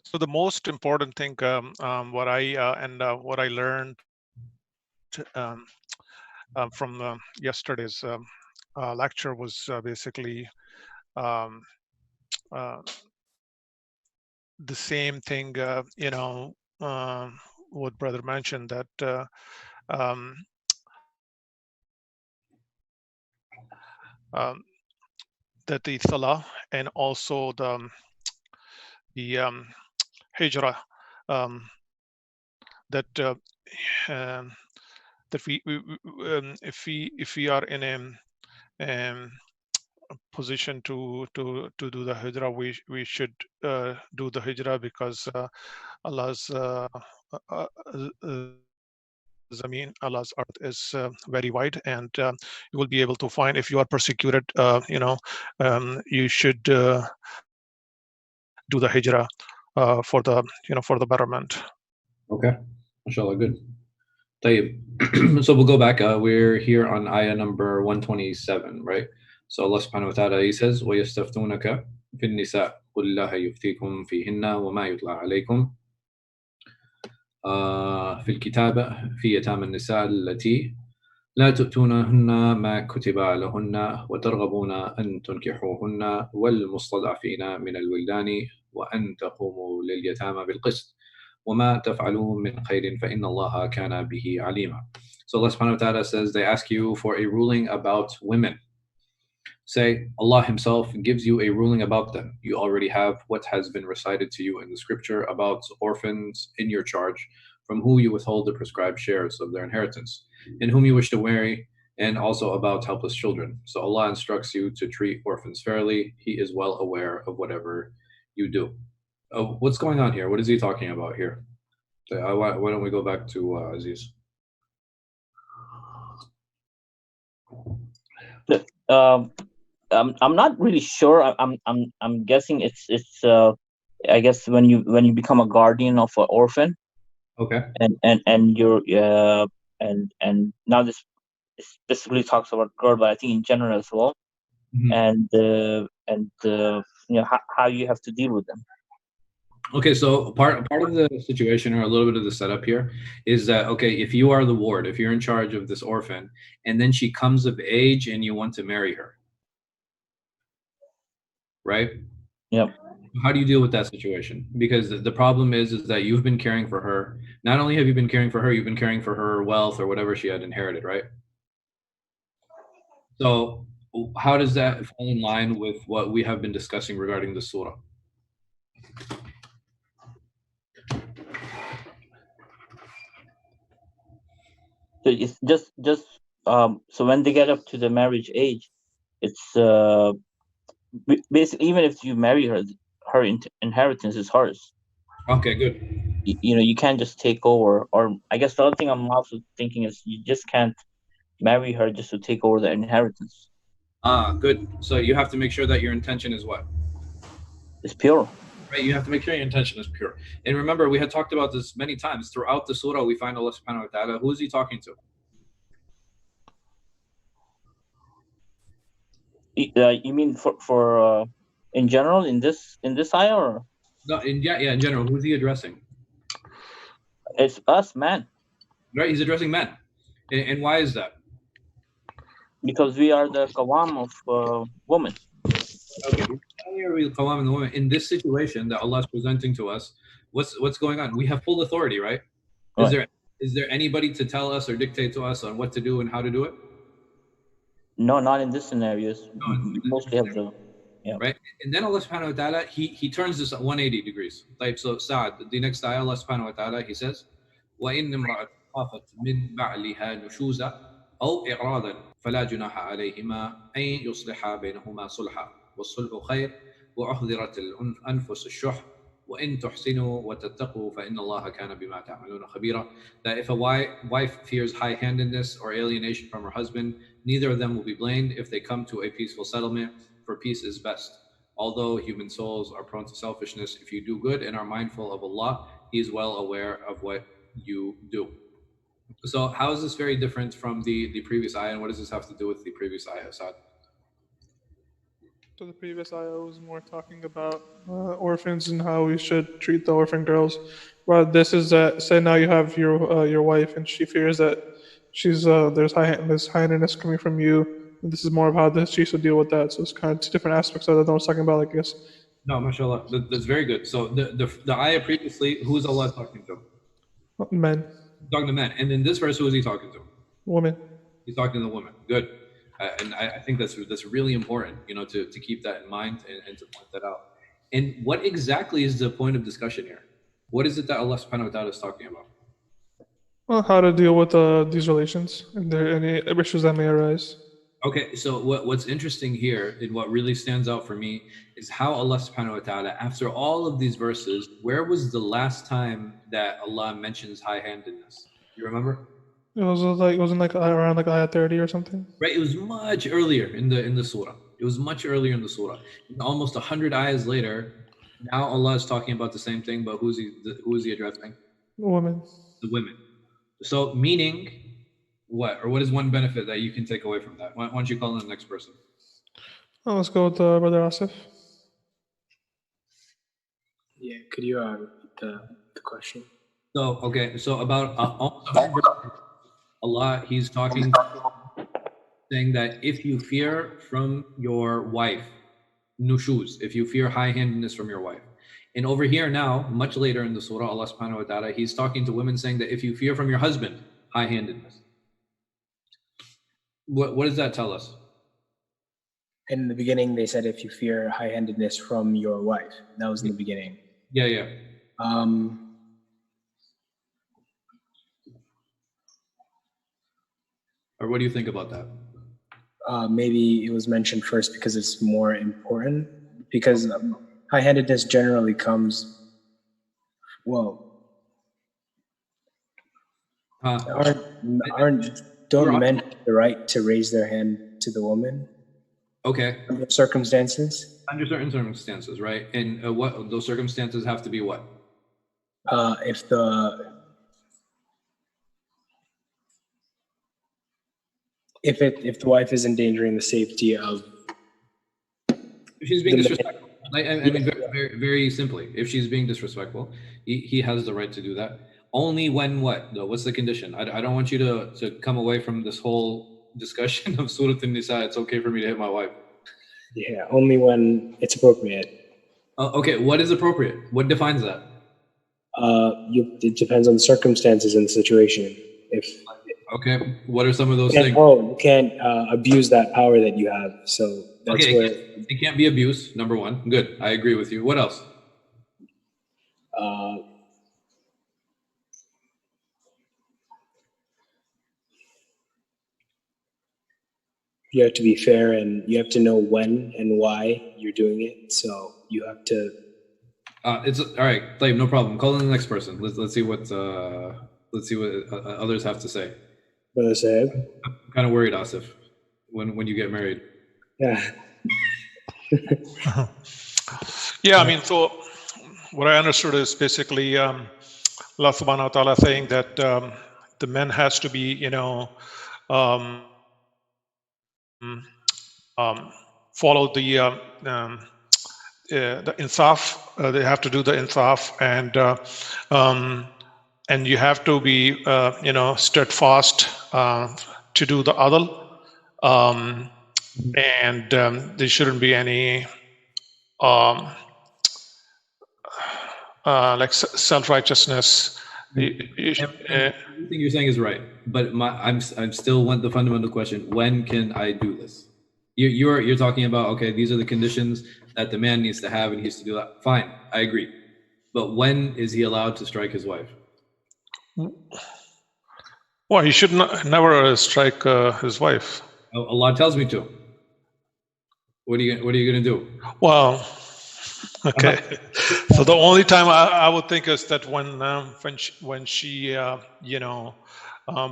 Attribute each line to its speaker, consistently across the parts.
Speaker 1: So the most important thing, what I learned from yesterday's lecture was basically um, uh, the same thing. What brother mentioned, that um, um, that the salah and also the hijrah, um, that um, that if we are in um, position to do the hijrah, we should do the hijrah, because Allah's uh, uh, Zameen, Allah's earth is very wide, and you will be able to find, if you are persecuted, you should do the hijrah for the betterment.
Speaker 2: Okay, mashallah, good. طيب. So we'll go back. We're here on ayah number 127, right? So Allah subhanahu wa ta'ala, he says, وَيَسْتَفْتُونَكَ فِي النِّسَاءِ قُلْ اللَّهَ يُفْتِيكُمْ فِيهِنَّ وَمَا يُتْلَى عَلَيْكُمْ في الكتاب في يتامى النساء التي لا تؤتونهن ما كتب لهن وترغبون أن تنكحوهن والمستضعفين من الولدان وأن تقوموا لليتامى بالقسط وما تفعلوا من خير فإن الله كان به عليما. So Allah subhanahu wa ta'ala says, they ask you for a ruling about women. Say, Allah Himself gives you a ruling about them. You already have what has been recited to you in the scripture about orphans in your charge, from who you withhold the prescribed shares of their inheritance, and whom you wish to marry, and also about helpless children. So Allah instructs you to treat orphans fairly. He is well aware of whatever you do. What's going on here? What is he talking about here? Why don't we go back to Aziz?
Speaker 3: I'm not really sure. I'm guessing it's I guess when you become a guardian of an orphan.
Speaker 2: Okay.
Speaker 3: And you're and now this specifically talks about girl, but I think in general as well. Mm-hmm. And how you have to deal with them.
Speaker 2: Okay, so part of the situation, or a little bit of the setup here, is that, okay, if you are the ward, if you're in charge of this orphan, and then she comes of age and you want to marry her, right?
Speaker 3: Yep.
Speaker 2: How do you deal with that situation? Because the problem is that you've been caring for her. Not only have you been caring for her, you've been caring for her wealth or whatever she had inherited, right? So how does that fall in line with what we have been discussing regarding the surah?
Speaker 3: So it's just so when they get up to the marriage age, it's basically, even if you marry her, her inheritance is hers.
Speaker 2: Okay, good.
Speaker 3: You can't just take over. Or I guess the other thing I'm also thinking is you just can't marry her just to take over the inheritance.
Speaker 2: Good. So you have to make sure that your intention is what?
Speaker 3: It's pure.
Speaker 2: Right, you have to make sure your intention is pure. And remember, we had talked about this many times. Throughout the surah, we find Allah subhanahu wa ta'ala. Who is He talking to?
Speaker 3: You mean for in general in this ayah, or?
Speaker 2: No, in general, who is He addressing?
Speaker 3: It's us, man.
Speaker 2: Right, He's addressing men. And why is that?
Speaker 3: Because we are the qawam of women.
Speaker 2: Okay, in this situation that Allah is presenting to us, what's going on? We have full authority, right? Is there anybody to tell us or dictate to us on what to do and how to do it?
Speaker 3: No, not in this scenarios.
Speaker 2: No,
Speaker 3: mostly have the
Speaker 2: right. And then Allah subhanahu wa ta'ala, he turns this 180 degrees. Like, so Sa'ad, the next ayah, Allah subhanahu wa ta'ala, He says, وَإِنْ امْرَأَةٌ خَافَتْ مِنْ بَعْلِهَا نُشُوزًا أَوْ إِعْرَاضًا فَلَا جُنَاحَ عَلَيْهِمَا أَنْ يُصْلِحَا بَيْنَهُمَا صُلْحًا وَالصُّلْحُ خَيْرٌ وَأُحْضِرَتِ الْأَنْفُسُ الشُّحَّ وَإِنْ تُحْسِنُوا وَتَتَّقُوا فَإِنَّ اللَّهَ كَانَ بِمَا تَعْمَلُونَ خَبِيرًا. That if a wife fears high-handedness or alienation from her husband, neither of them will be blamed if they come to a peaceful settlement, for peace is best. Although human souls are prone to selfishness, if you do good and are mindful of Allah, He is well aware of what you do. So how is this very different from the previous ayah, and what does this have to do with the previous ayah, Asad?
Speaker 4: So the previous ayah was more talking about orphans and how we should treat the orphan girls. Well, this is say now you have your wife and she fears that she's there's high-handedness coming from you. And this is more of how she should deal with that. So it's kind of two different aspects of that I was talking about, I guess.
Speaker 2: No, mashallah, that's very good. So the ayah previously, who's Allah talking to?
Speaker 4: Men.
Speaker 2: Talking to men, and in this verse, who is he talking to?
Speaker 4: Women.
Speaker 2: He's talking to the women. Good, and I think that's really important, to keep that in mind and to point that out. And what exactly is the point of discussion here? What is it that Allah Subhanahu wa Taala is talking about?
Speaker 4: Well, how to deal with these relations and there any issues that may arise.
Speaker 2: Okay, so what's interesting here and what really stands out for me is how Allah Subhanahu wa Taala, after all of these verses, where was the last time that Allah mentions high-handedness? You remember?
Speaker 4: It wasn't like around like ayah 30 or something.
Speaker 2: Right, it was much earlier in the surah. It was much earlier in the surah. And almost 100 ayahs later, now Allah is talking about the same thing, but who is he addressing?
Speaker 4: The women.
Speaker 2: The women. So meaning what? Or what is one benefit that you can take away from that? Why don't you call in the next person?
Speaker 4: Oh, let's go with Brother Asif.
Speaker 5: Yeah, could you repeat the question?
Speaker 2: So, okay, so about Allah, he's talking, saying that if you fear from your wife, nushuz, if you fear high-handedness from your wife. And over here now, much later in the surah, Allah subhanahu wa ta'ala, he's talking to women saying that if you fear from your husband, high-handedness. What does that tell us?
Speaker 5: In the beginning, they said if you fear high-handedness from your wife. That was in the beginning.
Speaker 2: Yeah. Or what do you think about that?
Speaker 5: Maybe it was mentioned first because it's more important. Because high-handedness generally comes, don't men have the right to raise their hand to the woman?
Speaker 2: Okay.
Speaker 5: Under circumstances?
Speaker 2: Under certain circumstances, right? And what those circumstances have to be what?
Speaker 5: If the wife is endangering the safety of,
Speaker 2: if she's being disrespectful, I mean, very, very simply, if she's being disrespectful, he has the right to do that. Only when what? Though, what's the condition? I don't want you to come away from this whole discussion of Surah Nisa. It's okay for me to hit my wife.
Speaker 5: Yeah, only when it's appropriate.
Speaker 2: Okay, what is appropriate? What defines that?
Speaker 5: It depends on the circumstances and the situation.
Speaker 2: Okay, what are some of those things?
Speaker 5: You can't abuse that power that you have. So that's where
Speaker 2: it can't be abuse. Number one, good. I agree with you. What else?
Speaker 5: You have to be fair, and you have to know when and why you're doing it. So you have to.
Speaker 2: It's all right, Taib, no problem. Call in the next person. Let's see what others have to say.
Speaker 5: Brother Saib.
Speaker 2: I'm kind of worried, Asif, when you get married.
Speaker 5: Yeah.
Speaker 1: Yeah, I mean, so what I understood is basically Allah subhanahu wa ta'ala saying that the man has to be, follow the insaf. They have to do the insaf, and you have to be, steadfast to do the adl, and there shouldn't be any like self-righteousness.
Speaker 2: Everything you're saying is right, but I'm still want the fundamental question: when can I do this? You're talking about, okay, these are the conditions that the man needs to have, and he needs to do that. Fine, I agree. But when is he allowed to strike his wife?
Speaker 1: Well, he should never strike his wife.
Speaker 2: Allah tells me to. What are you going to do?
Speaker 1: Well, okay. So the only time I would think is that when she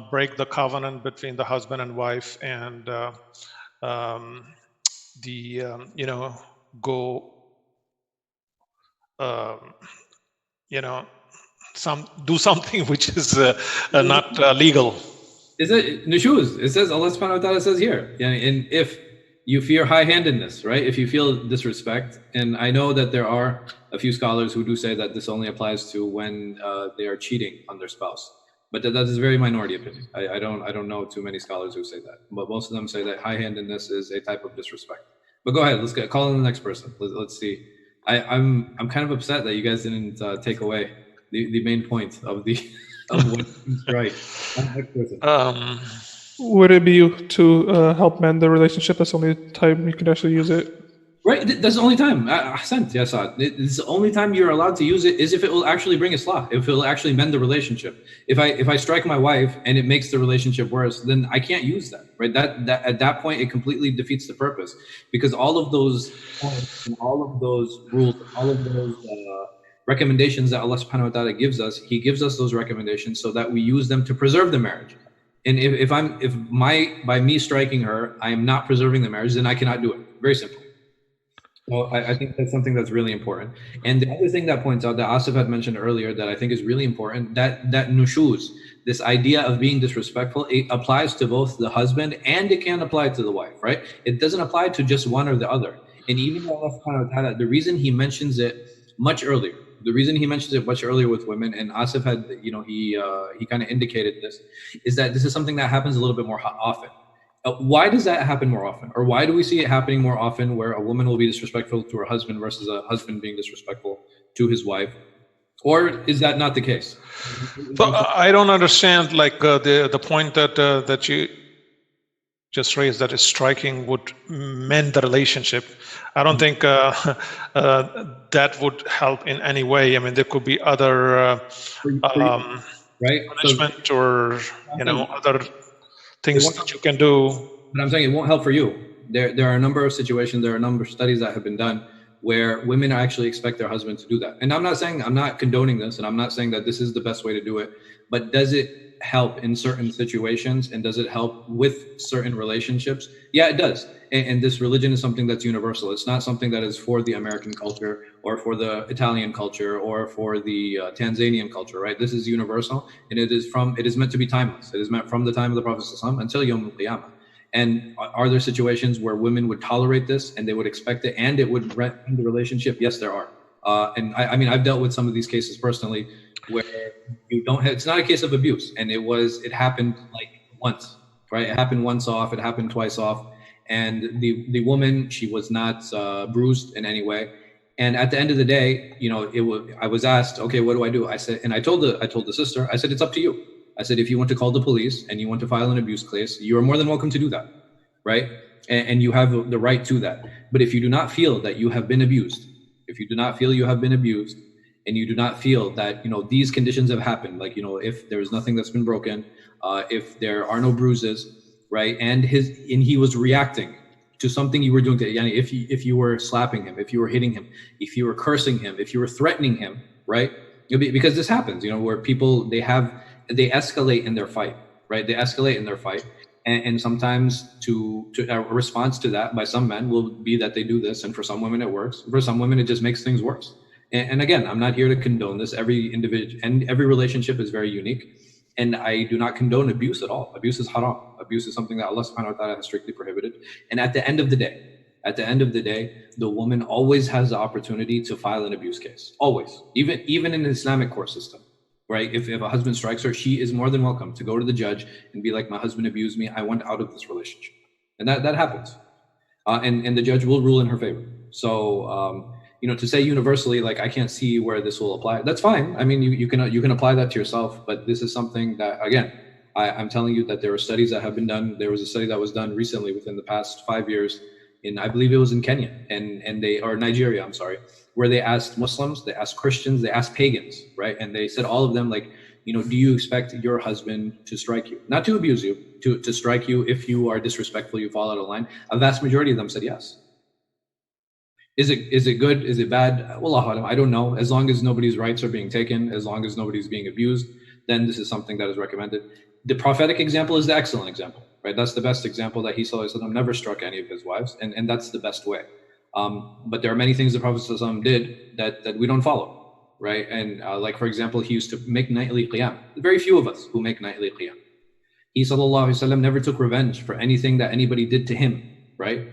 Speaker 1: break the covenant between the husband and wife, and go do something which is not legal.
Speaker 2: Is it nushuz? It says Allah subhanahu wa ta'ala says here, and if You fear high-handedness, right? If you feel disrespect, and I know that there are a few scholars who do say that this only applies to when they are cheating on their spouse, but that is a very minority opinion. I don't know too many scholars who say that, but most of them say that high-handedness is a type of disrespect. But go ahead, let's call in the next person. Let's see. I'm kind of upset that you guys didn't take away the main point of the of what right. Next person.
Speaker 4: Would it be to help mend the relationship? That's the only time you can actually use it.
Speaker 2: Right, that's the only time. Ahsant, yes, it's the only time you're allowed to use it is if it will actually bring islah, if it will actually mend the relationship. If I strike my wife and it makes the relationship worse, then I can't use that. Right, that at that point it completely defeats the purpose, because all of those points and all of those rules, all of those recommendations that Allah Subhanahu wa Taala gives us, He gives us those recommendations so that we use them to preserve the marriage. And if by me striking her, I am not preserving the marriage, then I cannot do it. Very simple. So I think that's something that's really important. And the other thing that points out that Asif had mentioned earlier that I think is really important, that nushuz, this idea of being disrespectful, it applies to both the husband and it can apply to the wife, right? It doesn't apply to just one or the other. And even Allah Subhanahu wa Ta'ala, the reason He mentions it much earlier, with women, and Asif had, he kind of indicated this, is that this is something that happens a little bit more often. Why does that happen more often? Or why do we see it happening more often where a woman will be disrespectful to her husband versus a husband being disrespectful to his wife? Or is that not the case?
Speaker 1: So I don't understand the point that you just raised, that striking would mend the relationship. I don't think that would help in any way. I mean, there could be other
Speaker 2: right,
Speaker 1: punishment or other things that you can do.
Speaker 2: But I'm saying it won't help for you. There are a number of situations, there are a number of studies that have been done where women actually expect their husband to do that. And I'm not condoning this, and I'm not saying that this is the best way to do it, but does it help in certain situations, and does it help with certain relationships? Yeah, it does. And this religion is something that's universal. It's not something that is for the American culture or for the Italian culture or for the Tanzanian culture, right? This is universal, and it is meant to be timeless. It is meant from the time of the Prophet ﷺ until Yawm al-Qiyamah. And are there situations where women would tolerate this and they would expect it and it would end the relationship? Yes, there are. And I mean, I've dealt with some of these cases personally where you don't have, it's not a case of abuse. And it happened like once, right? It happened once off, it happened twice off. And the woman, she was not bruised in any way. And at the end of the day, I was asked, okay, what do I do? I said, and I told the sister, I said, it's up to you. I said, if you want to call the police and you want to file an abuse case, you are more than welcome to do that, right? And you have the right to that. But if you do not feel that you have been abused, if you do not feel you have been abused, and you do not feel that, these conditions have happened, like, if there is nothing that's been broken, if there are no bruises, right? And he was reacting to something you were doing to Yani, if you were slapping him, if you were hitting him, if you were cursing him, if you were threatening him, right? Because this happens, where people, they escalate in their fight, right? They escalate in their fight. And sometimes to a response to that by some men will be that they do this. And for some women, it works. For some women, it just makes things worse. And again, I'm not here to condone this. Every individual and every relationship is very unique. And I do not condone abuse at all. Abuse is haram. Abuse is something that Allah Subhanahu wa Ta'ala has strictly prohibited. And at the end of the day, the woman always has the opportunity to file an abuse case. Always. Even in an Islamic court system. Right? If a husband strikes her, she is more than welcome to go to the judge and be like, my husband abused me, I want out of this relationship. And that happens. And the judge will rule in her favor. So, to say universally, like, I can't see where this will apply, that's fine. I mean, you can apply that to yourself, but this is something that, again, I'm telling you that there are studies that have been done. There was a study that was done recently within the past 5 years I believe it was in Kenya or Nigeria, I'm sorry, where they asked Muslims, they asked Christians, they asked pagans, right? And they said, all of them, like, do you expect your husband to strike you? Not to abuse you, to strike you if you are disrespectful, you fall out of line. A vast majority of them said yes. Is it good? Is it bad? Wallahu alam, I don't know. As long as nobody's rights are being taken, as long as nobody's being abused, then this is something that is recommended. The prophetic example is the excellent example, right? That's the best example, that he ﷺ never struck any of his wives, and that's the best way. But there are many things the Prophet ﷺ did that we don't follow, right? And like, for example, he used to make nightly qiyam. Very few of us who make nightly qiyam. He ﷺ never took revenge for anything that anybody did to him, right?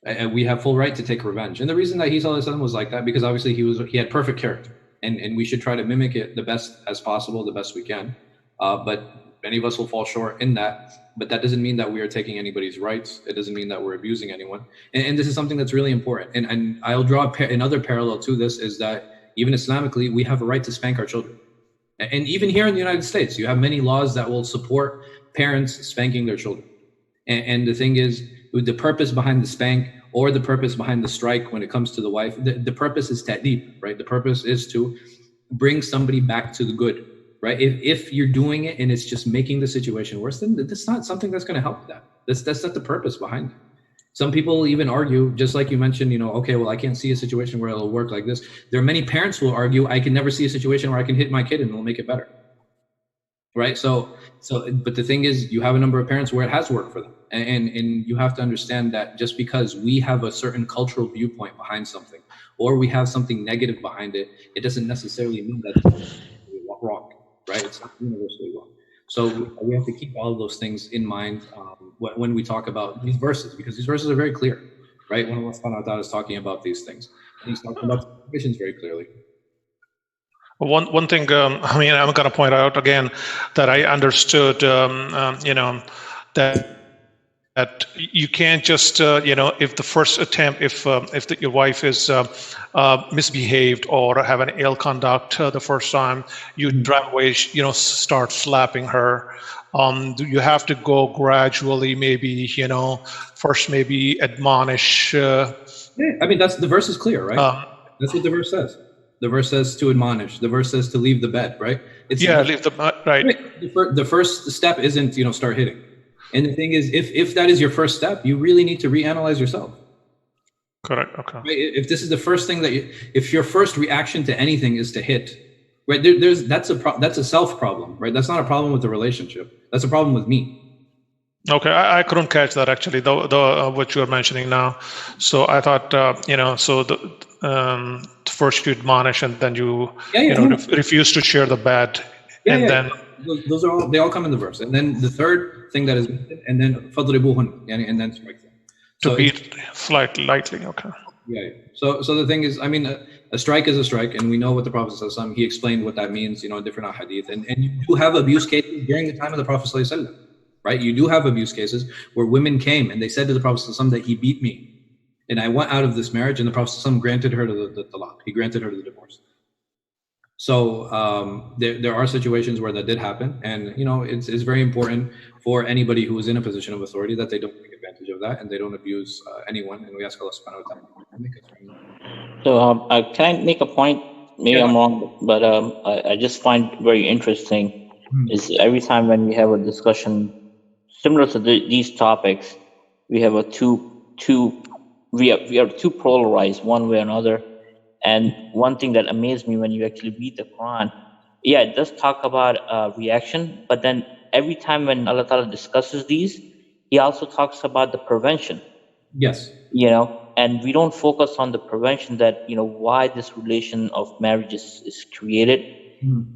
Speaker 2: And we have full right to take revenge. And the reason that he was like that, because obviously he had perfect character, and we should try to mimic it the best as possible, the best we can. But many of us will fall short in that. But that doesn't mean that we are taking anybody's rights. It doesn't mean that we're abusing anyone. And this is something that's really important. And I'll draw another parallel to this is that even Islamically, we have a right to spank our children. And even here in the United States, you have many laws that will support parents spanking their children. And the thing is, the purpose behind the spank or the purpose behind the strike when it comes to the wife, the purpose is ta'deeb, right? The purpose is to bring somebody back to the good, right? If you're doing it and it's just making the situation worse, then that's not something that's going to help that. That's not the purpose behind it. Some people even argue, just like you mentioned, okay, well, I can't see a situation where it'll work like this. There are many parents who will argue, I can never see a situation where I can hit my kid and it'll make it better. Right? But the thing is, you have a number of parents where it has worked for them. And you have to understand that just because we have a certain cultural viewpoint behind something, or we have something negative behind it, it doesn't necessarily mean that it's wrong, right? It's not universally wrong. So we have to keep all of those things in mind when we talk about these verses, because these verses are very clear, right? When Allah subhanahu wa ta'ala is talking about these things, and he's talking about situations very clearly.
Speaker 1: One thing, I'm going to point out again that I understood, that you can't just, if the first attempt, if your wife is misbehaved or have an ill conduct the first time, you drive away, start slapping her. You have to go gradually, maybe, first maybe admonish.
Speaker 2: Yeah, that's the verse is clear, right? That's what the verse says. The verse says to admonish. The verse says to leave the bed, right?
Speaker 1: Leave the bed, right.
Speaker 2: The first step isn't, start hitting. And the thing is, if that is your first step, you really need to reanalyze yourself.
Speaker 1: Correct. Okay.
Speaker 2: Right? If this is the first thing if your first reaction to anything is to hit, right? That's a self problem, right? That's not a problem with the relationship. That's a problem with me.
Speaker 1: Okay, I couldn't catch that actually, the what you are mentioning now. So I thought, so the first you admonish and then you, refuse to share the bed, then
Speaker 2: those are they all come in the verse. And then the third thing that is, and then فَضْرِبُوهُنَّ, and then strike them.
Speaker 1: To beat lightly. Okay.
Speaker 2: Yeah. So the thing is, a strike is a strike, and we know what the Prophet ﷺ, he explained what that means, in different hadith, and you do have abuse cases during the time of the Prophet ﷺ. Right? You do have abuse cases where women came and they said to the Prophet ﷺ that he beat me and I went out of this marriage, and the Prophet ﷺ granted her the talaq. He granted her the divorce. So there are situations where that did happen, and it's very important for anybody who is in a position of authority that they don't take advantage of that and they don't abuse anyone, and we ask Allah subhanahu wa ta'ala to make us right.
Speaker 3: So can I make a point? Maybe I'm wrong, but I just find very interesting is every time when we have a discussion similar to these topics, we have we are too polarized one way or another. And one thing that amazed me when you actually read the Quran, it does talk about reaction, but then every time when Allah Ta'ala discusses these, he also talks about the prevention.
Speaker 2: Yes.
Speaker 3: And we don't focus on the prevention that, why this relation of marriage is created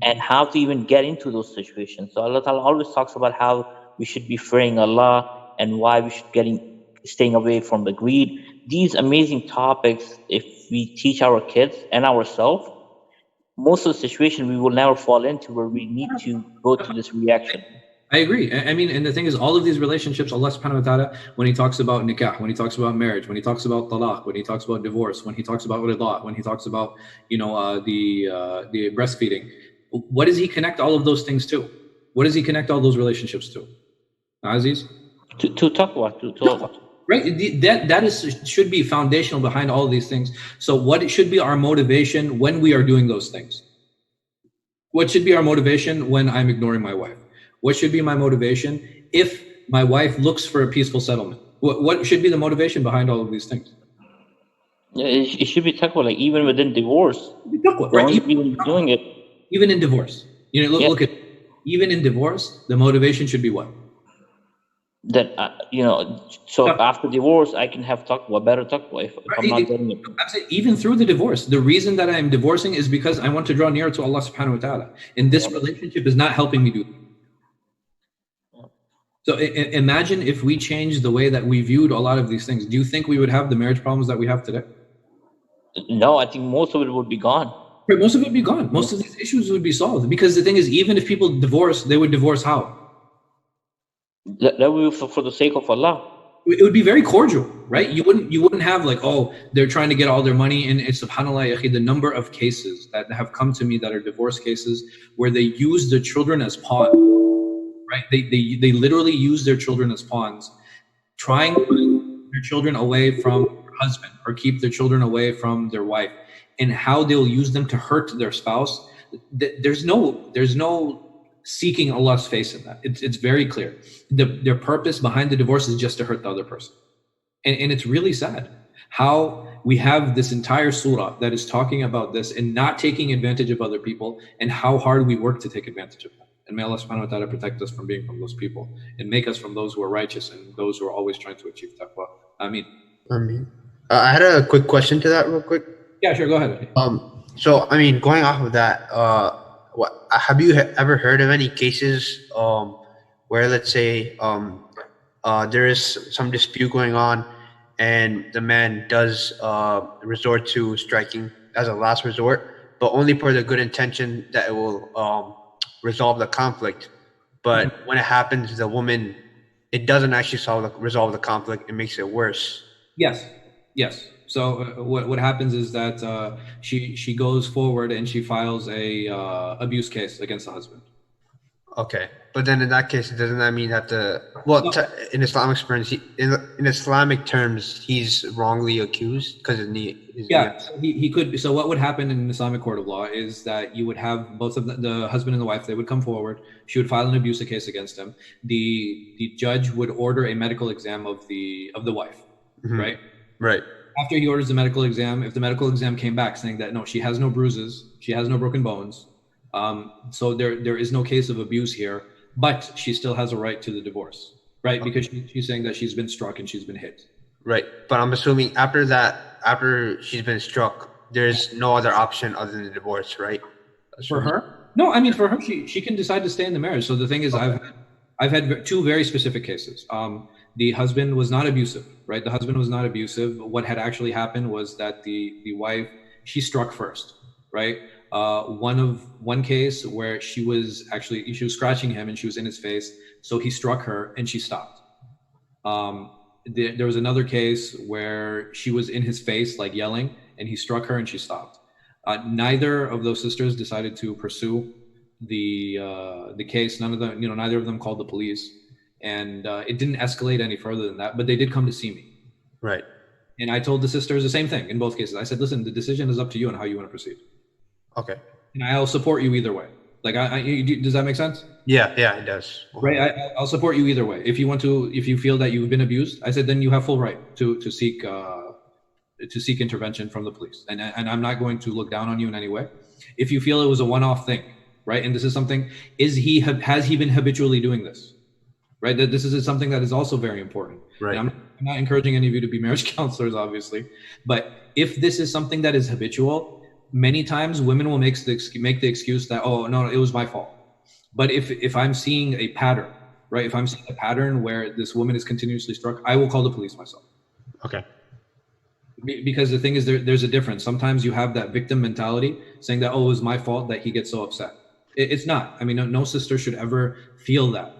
Speaker 3: and how to even get into those situations. So Allah Ta'ala always talks about how we should be fearing Allah and why we should staying away from the greed. These amazing topics, if we teach our kids and ourselves, most of the situation we will never fall into where we need to go to this reaction.
Speaker 2: I agree. And the thing is, all of these relationships, Allah subhanahu wa ta'ala, when he talks about nikah, when he talks about marriage, when he talks about talaq, when he talks about divorce, when he talks about rida, when he talks about, the breastfeeding, what does he connect all of those things to? What does he connect all those relationships to? Aziz?
Speaker 3: To taqwa.
Speaker 2: Right, that should be foundational behind all of these things. So what should be our motivation when we are doing those things? What should be our motivation when I'm ignoring my wife? What should be my motivation if my wife looks for a peaceful settlement? What should be the motivation behind all of these things?
Speaker 3: Yeah, it should be taqwa, like even within divorce.
Speaker 2: Taqwa, right?
Speaker 3: Even doing it.
Speaker 2: Even in divorce. Look at even in divorce, the motivation should be what?
Speaker 3: That after divorce I can have taqwa, better taqwa if I'm not getting it.
Speaker 2: Even through the divorce, the reason that I'm divorcing is because I want to draw nearer to Allah subhanahu wa ta'ala, and this relationship is not helping me do that. So imagine if we changed the way that we viewed a lot of these things. Do you think we would have the marriage problems that we have today?
Speaker 3: No, I think most of it would be gone.
Speaker 2: Right, most of it would be gone. Most of these issues would be solved, because the thing is, even if people divorce, they would divorce how?
Speaker 3: That would be for the sake of Allah.
Speaker 2: It would be very cordial, right? You wouldn't have like, oh, they're trying to get all their money. And it's, subhanAllah, yakhi, the number of cases that have come to me that are divorce cases where they use their children as pawns, right? They literally use their children as pawns, trying to keep their children away from their husband or keep their children away from their wife, and how they'll use them to hurt their spouse. There's no seeking Allah's face in that. It's very clear. Their purpose behind the divorce is just to hurt the other person. And it's really sad how we have this entire surah that is talking about this and not taking advantage of other people, and how hard we work to take advantage of them. And may Allah subhanahu wa ta'ala protect us from being from those people and make us from those who are righteous and those who are always trying to achieve taqwa. Ameen.
Speaker 6: Ameen. I had a quick question to that real quick.
Speaker 2: Yeah, sure, go ahead.
Speaker 6: So, I mean, going off of that, what have you ever heard of any cases where, let's say, there is some dispute going on, and the man does resort to striking as a last resort, but only for the good intention that it will resolve the conflict. But when it happens, the woman, it doesn't actually resolve the conflict. It makes it worse.
Speaker 2: Yes. So what happens is that she goes forward and she files a abuse case against the husband. Okay,
Speaker 6: but then in that case, doesn't that mean that in Islamic experience, in Islamic terms, he's wrongly accused because
Speaker 2: he could be. So what would happen in an Islamic court of law is that you would have both of the husband and the wife. They would come forward. She would file an abuse case against him. The judge would order a medical exam of the wife.
Speaker 6: Mm-hmm.
Speaker 2: Right. After he orders the medical exam, if the medical exam came back saying that no, she has no bruises, she has no broken bones, so there is no case of abuse here, but she still has a right to the divorce, right? Because she's saying that she's been struck and she's been hit.
Speaker 6: Right, but I'm assuming after she's been struck, there's no other option other than the divorce, right?
Speaker 2: For her? No, I mean for her, she can decide to stay in the marriage. So the thing is, I've had two very specific cases. The husband was not abusive, right? The husband was not abusive. What had actually happened was that the wife, she struck first, right? One case where she was scratching him and she was in his face. So he struck her and she stopped. There was another case where she was in his face, like yelling, and he struck her and she stopped. Neither of those sisters decided to pursue the case. Neither of them called the police. And it didn't escalate any further than that, but they did come to see me.
Speaker 6: Right.
Speaker 2: And I told the sisters the same thing in both cases. I said, listen, the decision is up to you on how you want to proceed.
Speaker 6: Okay.
Speaker 2: And I'll support you either way. Like, does that make sense?
Speaker 6: Yeah, it does.
Speaker 2: Right. I'll support you either way. If you feel that you've been abused, I said, then you have full right to seek intervention from the police. And I'm not going to look down on you in any way. If you feel it was a one-off thing, right? And this is something, has he been habitually doing this? Right, that this is something that is also very important.
Speaker 6: Right.
Speaker 2: I'm not encouraging any of you to be marriage counselors, obviously, but if this is something that is habitual, many times women will make the excuse that, oh no, it was my fault. But if I'm seeing a pattern, right, if I'm seeing a pattern where this woman is continuously struck, I will call the police myself.
Speaker 6: Okay.
Speaker 2: Because the thing is, there's a difference. Sometimes you have that victim mentality, saying that, oh, it was my fault that he gets so upset. It's not. I mean, no sister should ever feel that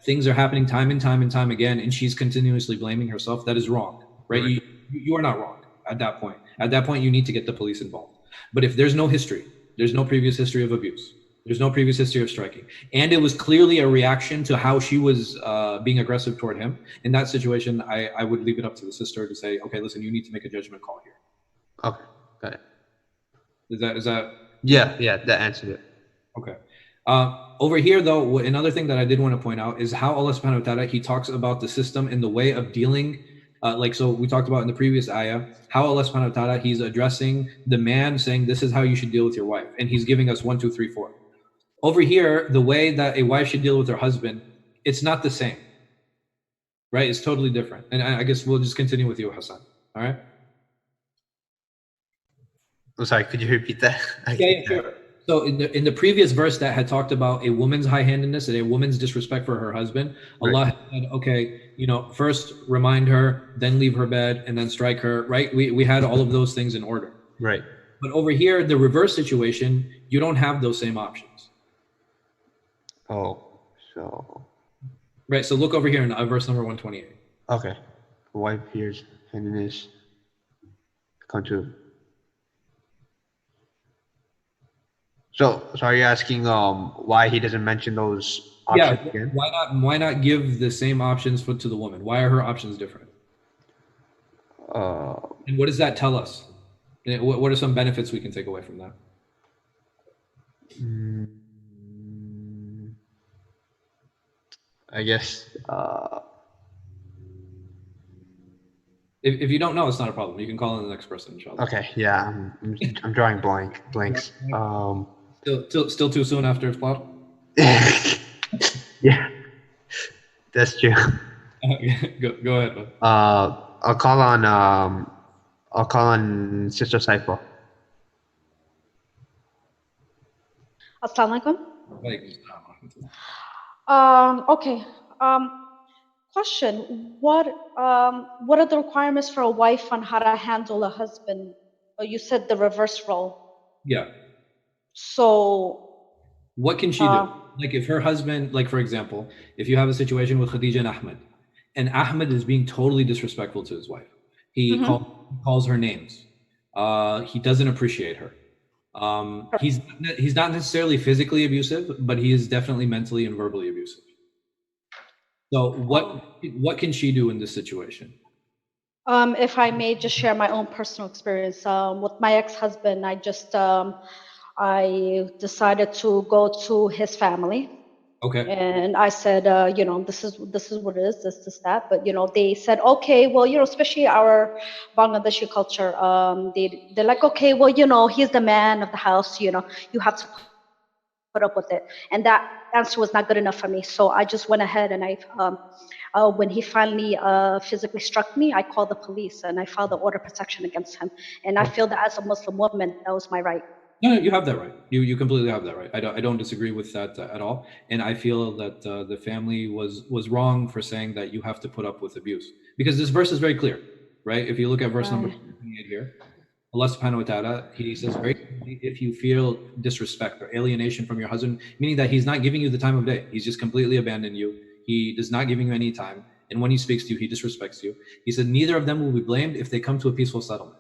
Speaker 2: things are happening time and time again, and she's continuously blaming herself. That is wrong, right? You are not wrong at that point. At that point, you need to get the police involved. But if there's no history, there's no previous history of abuse, there's no previous history of striking, and it was clearly a reaction to how she was being aggressive toward him, in that situation, I would leave it up to the sister to say, okay, listen, you need to make a judgment call here.
Speaker 6: Okay, got it.
Speaker 2: Is that?
Speaker 6: Yeah, that answered it.
Speaker 2: Okay. Over here, though, another thing that I did want to point out is how Allah subhanahu wa ta'ala, he talks about the system in the way of dealing, so we talked about in the previous ayah, how Allah subhanahu wa ta'ala, he's addressing the man saying, this is how you should deal with your wife. And he's giving us 1, 2, 3, 4. Over here, the way that a wife should deal with her husband, it's not the same, right? It's totally different. And I guess we'll just continue with you, Hassan. All right?
Speaker 6: I'm sorry, could you repeat that?
Speaker 2: Yeah, sure. So in the previous verse that had talked about a woman's high-handedness and a woman's disrespect for her husband, Allah had said, okay, first remind her, then leave her bed, and then strike her, right? We had all of those things in order.
Speaker 6: Right.
Speaker 2: But over here, the reverse situation, you don't have those same options.
Speaker 6: Oh, so.
Speaker 2: Right, so look over here in verse number 128.
Speaker 6: Okay. Wife hears handedness come to. So are you asking why he doesn't mention those options again?
Speaker 2: Why not give the same options to the woman? Why are her options different? And what does that tell us? What are some benefits we can take away from that?
Speaker 6: I guess
Speaker 2: if you don't know, it's not a problem. You can call in the next person, inshallah.
Speaker 6: Okay, yeah, I'm drawing blanks.
Speaker 2: Still too soon after Iftar?
Speaker 6: Yeah, that's true.
Speaker 2: Go ahead, bud.
Speaker 6: I'll call on Sister Saifa.
Speaker 7: Assalamu alaikum. Okay. Question: What are the requirements for a wife on how to handle a husband? You said the reverse role.
Speaker 2: Yeah.
Speaker 7: So.
Speaker 2: What can she do? Like if her husband, like for example, if you have a situation with Khadija and Ahmed is being totally disrespectful to his wife. He calls her names. He doesn't appreciate her. He's not necessarily physically abusive, but he is definitely mentally and verbally abusive. So what can she do in this situation?
Speaker 7: If I may just share my own personal experience with my ex-husband, I decided to go to his family.
Speaker 2: Okay.
Speaker 7: And I said, this is what it is, this, that. But they said, okay, well, especially our Bangladeshi culture, they're like, okay, well, he's the man of the house, you have to put up with it. And that answer was not good enough for me. So I just went ahead and when he finally physically struck me, I called the police and I filed the order of protection against him. And I feel that as a Muslim woman, that was my right.
Speaker 2: No, you have that right. You completely have that right. I don't disagree with that at all. And I feel that the family was wrong for saying that you have to put up with abuse, because this verse is very clear, right? If you look at verse number 28 here, Allah subhanahu wa ta'ala, he says very clearly, if you feel disrespect or alienation from your husband, meaning that he's not giving you the time of day, he's just completely abandoned you, he is not giving you any time, and when he speaks to you, he disrespects you. He said neither of them will be blamed if they come to a peaceful settlement.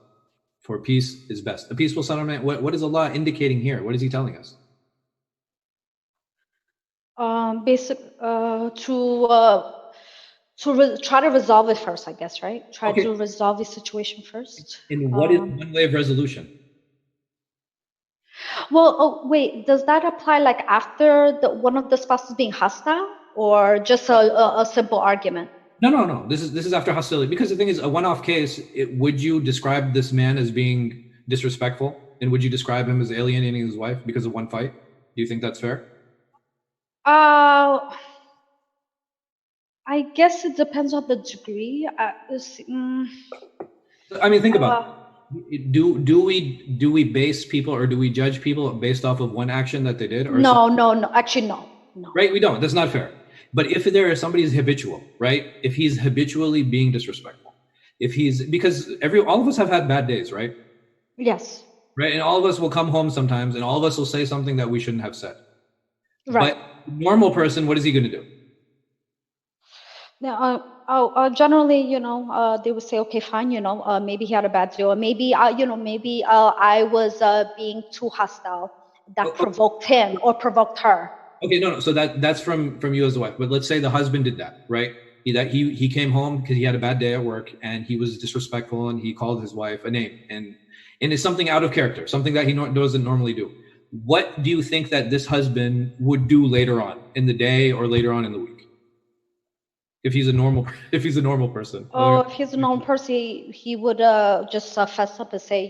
Speaker 2: For peace is best. A peaceful settlement. What is Allah indicating here? What is He telling us?
Speaker 7: Try to resolve it first, I guess, right? Try to resolve the situation first.
Speaker 2: And what is one way of resolution?
Speaker 7: Well, wait. Does that apply like after one of the spouses being hostile, or just a simple argument?
Speaker 2: No. This is after hostility, because the thing is, a one-off case. Would you describe this man as being disrespectful, and would you describe him as alienating his wife because of one fight? Do you think that's fair?
Speaker 7: I guess it depends on the degree.
Speaker 2: I mean, think about it. Do we base people, or do we judge people based off of one action that they did? Or
Speaker 7: no. Actually, no.
Speaker 2: Right? We don't. That's not fair. But if somebody's habitual, right? If he's habitually being disrespectful, because all of us have had bad days, right?
Speaker 7: Yes.
Speaker 2: Right, and all of us will come home sometimes, and all of us will say something that we shouldn't have said.
Speaker 7: Right.
Speaker 2: But normal person, what is he going to do?
Speaker 7: Generally, they would say, okay, fine, maybe he had a bad day, or maybe, maybe I was being too hostile. That provoked him or provoked her.
Speaker 2: Okay, no. So that's from you as a wife. But let's say the husband did that, right? He came home because he had a bad day at work and he was disrespectful and he called his wife a name and it's something out of character, something that he doesn't normally do. What do you think that this husband would do later on in the day or later on in the week? If he's a normal person.
Speaker 7: If he's a normal person, he would just fess up and say,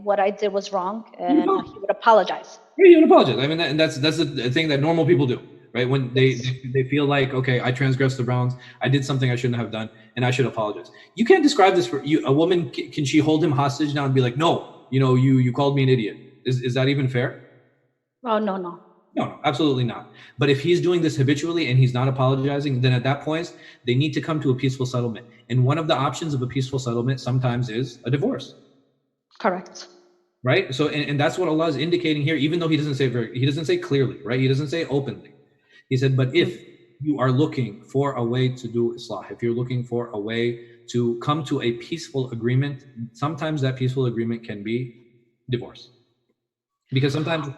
Speaker 7: what I did was wrong, and he would apologize.
Speaker 2: Yeah, he would apologize. I mean, that's the thing that normal people do, right? When they feel like, okay, I transgressed the bounds, I did something I shouldn't have done, and I should apologize. You can't describe this for you. A woman, can she hold him hostage now and be like, no, you called me an idiot? Is that even fair?
Speaker 7: Oh, no.
Speaker 2: No, absolutely not. But if he's doing this habitually and he's not apologizing, then at that point, they need to come to a peaceful settlement. And one of the options of a peaceful settlement sometimes is a divorce.
Speaker 7: Correct.
Speaker 2: Right? So, and that's what Allah is indicating here, even though he doesn't say clearly, right? He doesn't say openly. He said, but if you are looking for a way to do islah, if you're looking for a way to come to a peaceful agreement, sometimes that peaceful agreement can be divorce. Because sometimes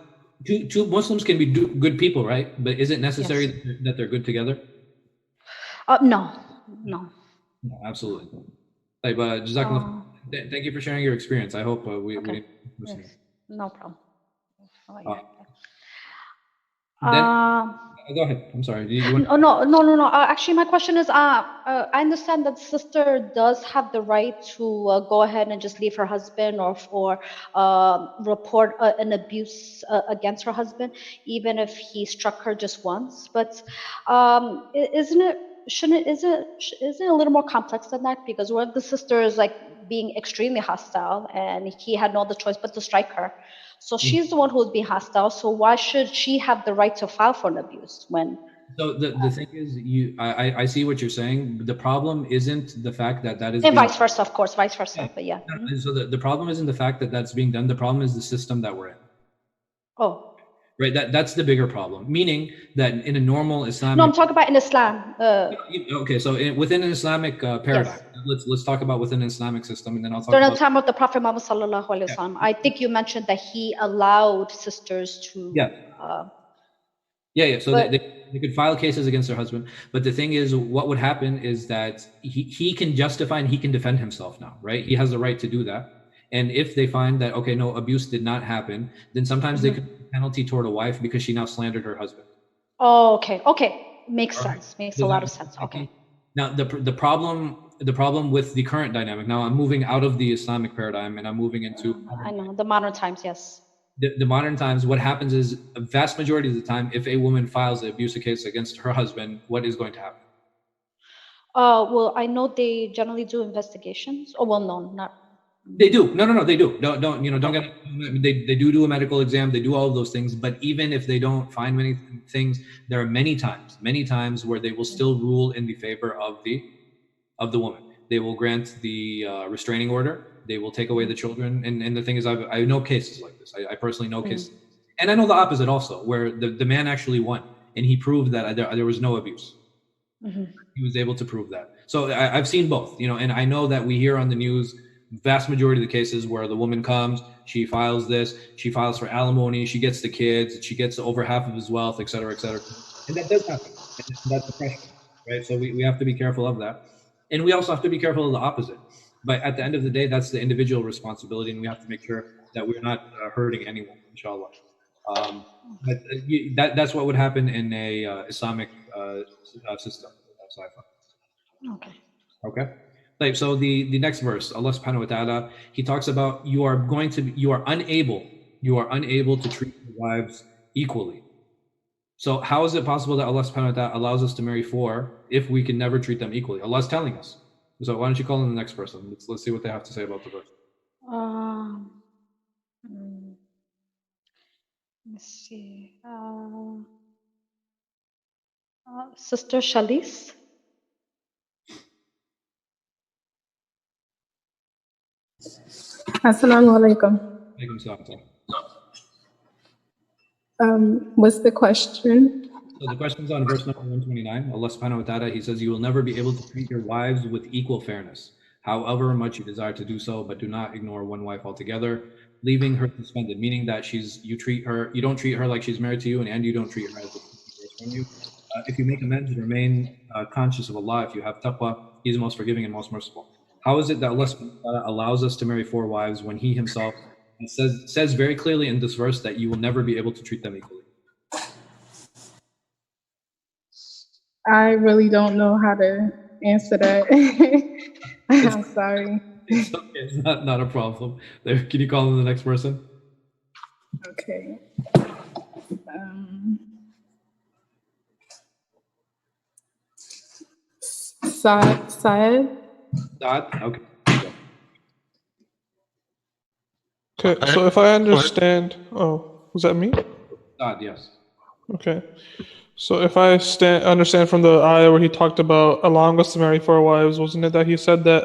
Speaker 2: two Muslims can be good people, right? But is it necessary that they're good together?
Speaker 7: No.
Speaker 2: No, absolutely. Like, Jazakallah. Thank you for sharing your experience. I hope we
Speaker 7: yes. No problem.
Speaker 2: Go ahead. I'm sorry. You want...
Speaker 7: No. Actually, my question is, I understand that sister does have the right to go ahead and just leave her husband or report an abuse against her husband, even if he struck her just once. But isn't it a little more complex than that? Because what if the sister is like being extremely hostile and he had no other choice but to strike her? So she's the one who's being hostile. So why should she have the right to file for an abuse when?
Speaker 2: So the thing is, I see what you're saying. The problem isn't the fact that is.
Speaker 7: And vice versa, of course, vice versa.
Speaker 2: Yeah.
Speaker 7: But yeah.
Speaker 2: So the problem isn't the fact that that's being done. The problem is the system that we're in.
Speaker 7: Oh.
Speaker 2: Right. That's the bigger problem. Meaning that in a normal Islamic.
Speaker 7: No, I'm talking about in Islam.
Speaker 2: Okay, so within an Islamic paradigm, let's talk about within an Islamic system, and then I'll talk
Speaker 7: during
Speaker 2: about
Speaker 7: the time of the Prophet Muhammad sallallahu alaihi wasallam. I think you mentioned that he allowed sisters to.
Speaker 2: So they could file cases against their husband, but the thing is, what would happen is that he can justify and he can defend himself now, right? He has the right to do that. And if they find that, okay, no, abuse did not happen, then sometimes they could put a penalty toward a wife because she now slandered her husband.
Speaker 7: Oh, okay. Makes sense. Makes a lot of sense. Okay.
Speaker 2: Now, the problem with the current dynamic, now I'm moving out of the Islamic paradigm and I'm moving into...
Speaker 7: I know, the modern times, yes.
Speaker 2: The modern times, what happens is a vast majority of the time, if a woman files an abuse case against her husband, what is going to happen?
Speaker 7: Well, I know they generally do investigations. Oh, well, no, not.
Speaker 2: They do. No, they do. Don't get. They do a medical exam. They do all of those things. But even if they don't find many things, there are many times where they will still rule in the favor of the woman. They will grant the restraining order. They will take away the children. And the thing is, I know cases like this. I personally know cases, and I know the opposite also, where the man actually won and he proved that there was no abuse. He was able to prove that. So I've seen both, and I know that we hear on the news. Vast majority of the cases where the woman comes, she files she files for alimony, she gets the kids, she gets over half of his wealth, et cetera, and that does happen. And that's oppression, right? So we have to be careful of that, and we also have to be careful of the opposite. But at the end of the day, that's the individual responsibility, and we have to make sure that we're not hurting anyone, inshallah. But that's what would happen in a Islamic system. Okay. So the next verse, Allah subhanahu wa ta'ala, he talks about you are unable to treat your wives equally. So how is it possible that Allah subhanahu wa ta'ala allows us to marry 4 if we can never treat them equally? Allah is telling us. So why don't you call in the next person? Let's see what they have to say about the verse.
Speaker 7: Let's see. Sister Shalis.
Speaker 8: Assalamu alaikum. What's the question?
Speaker 2: So the question is on verse number 129. Allah subhanahu wa ta'ala, he says, you will never be able to treat your wives with equal fairness, however much you desire to do so, but do not ignore one wife altogether, leaving her suspended, meaning that you don't treat her like she's married to you, and you don't treat her as if she's from you. If you make amends, remain conscious of Allah. If you have taqwa, He is most forgiving and most merciful. How is it that Allah subhanahu wa ta'ala allows us to marry 4 wives when He Himself says very clearly in this verse that you will never be able to treat them equally?
Speaker 8: I really don't know how to answer that. I'm sorry.
Speaker 2: It's not a problem. Can you call in the next person?
Speaker 8: Okay. Saad.
Speaker 2: Saad? Okay.
Speaker 4: Okay, so if I understand, was that me?
Speaker 2: Yes.
Speaker 4: Okay, so if I understand from the ayah where he talked about allowing us to marry 4 wives, wasn't it that he said that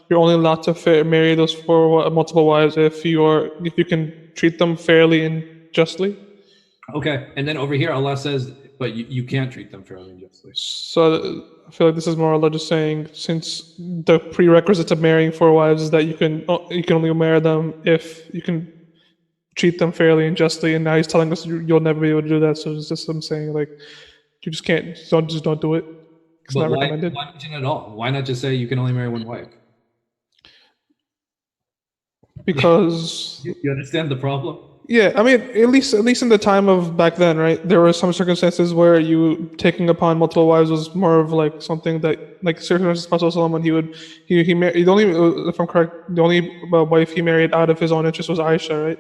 Speaker 4: you're only allowed to marry those multiple wives if you can treat them fairly and justly?
Speaker 2: Okay, and then over here Allah says, but you can't treat them fairly and justly.
Speaker 4: So I feel like this is more or less just saying, since the prerequisite of marrying 4 wives is that you can only marry them if you can treat them fairly and justly, and now he's telling us you'll never be able to do that. So it's just him saying like, you just can't, don't do it. It's
Speaker 2: But
Speaker 4: not
Speaker 2: why
Speaker 4: recommended.
Speaker 2: mention it at all? Why not just say you can only marry 1 wife?
Speaker 4: Because
Speaker 2: you understand the problem?
Speaker 4: yeah, I mean, at least in the time of back then, right? There were some circumstances where you taking upon multiple wives was more of like something that, like circumstances Prophet when he married, the only, if I'm correct, the only wife he married out of his own interest was Aisha, right?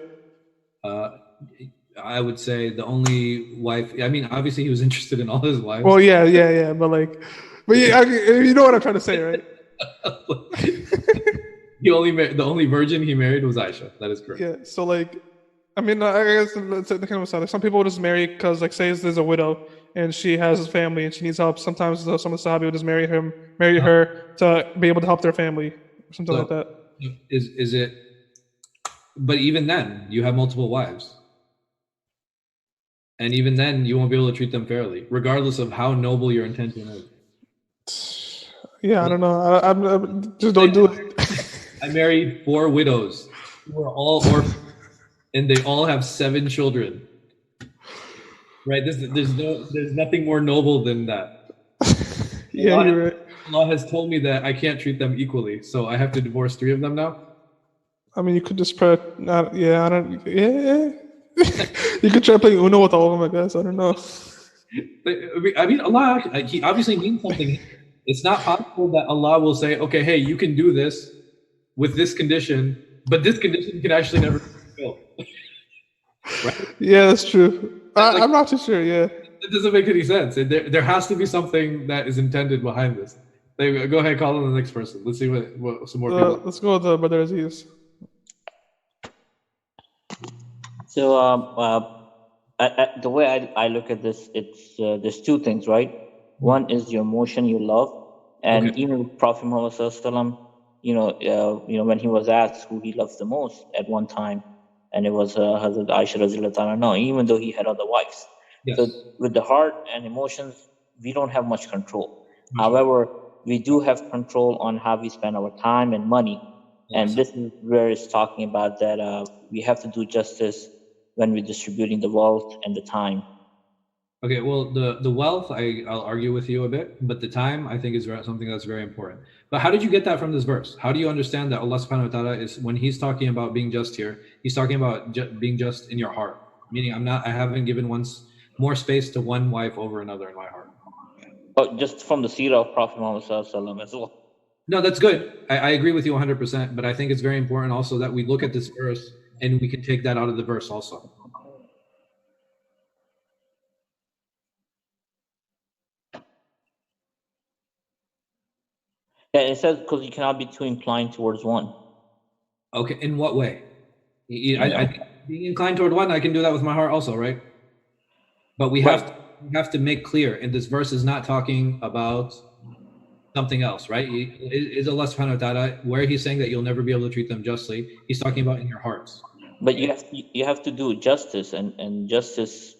Speaker 2: I would say the only wife. I mean, obviously he was interested in all his wives.
Speaker 4: Well, yeah, but yeah, you know what I'm trying to say, right?
Speaker 2: The only virgin he married was Aisha. That is correct.
Speaker 4: Yeah. So like, I mean, I guess let's take the kind of aside. Like, some people will just marry because, like, say there's a widow and she has a family and she needs help. Sometimes some of the Sahabi will just marry her to be able to help their family, or something like that.
Speaker 2: Is it? But even then, you have multiple wives, and even then, you won't be able to treat them fairly, regardless of how noble your intention is.
Speaker 4: Yeah, I don't know. I'm just don't do it.
Speaker 2: I married 4 widows who are all orphans, and they all have 7 children. Right? There's nothing more noble than that.
Speaker 4: Yeah, you're right.
Speaker 2: Allah has told me that I can't treat them equally, so I have to divorce 3 of them now.
Speaker 4: I mean, you could just you could try playing Uno with all of them, I guess. I don't know.
Speaker 2: I mean, Allah, He obviously means something. It's not possible that Allah will say, okay, hey, you can do this with this condition, but this condition can actually never be fulfilled. Right?
Speaker 4: Yeah, that's true. I'm not too sure, yeah.
Speaker 2: It doesn't make any sense. There has to be something that is intended behind this. Go ahead, call on the next person. Let's see what some more people.
Speaker 4: Let's go with Brother Aziz.
Speaker 3: So the way I look at this, it's there's 2 things, right? One is your emotion you love, and even Prophet Muhammad Sallallahu Alaihi Wasallam, when he was asked who he loves the most at one time, and it was Hazrat Aisha Radhiyallahu Anha, even though he had other wives.
Speaker 2: Yes.
Speaker 3: So with the heart and emotions, we don't have much control. However, we do have control on how we spend our time and money. And this is where it's talking about that we have to do justice when we're distributing the wealth and the time.
Speaker 2: Okay, well, the wealth, I'll argue with you a bit, but the time, I think, is something that's very important. But how did you get that from this verse? How do you understand that Allah subhanahu wa ta'ala is, when he's talking about being just here, he's talking about being just in your heart? Meaning, I haven't given more space to one wife over another in my heart.
Speaker 3: Oh, just from the seerah of Prophet Muhammad Sallallahu Alaihi Wasallam as well.
Speaker 2: No, that's good. I agree with you 100%, but I think it's very important also that we look at this verse and we can take that out of the verse also.
Speaker 3: Yeah, it says because you cannot be too inclined towards one.
Speaker 2: Okay, in what way? I think being inclined toward one, I can do that with my heart also, right? But we have to make clear, and this verse is not talking about something else, right? Is Allah subhanahu wa ta'ala, where he's saying that you'll never be able to treat them justly, he's talking about in your hearts.
Speaker 3: But you have to do justice, and justice,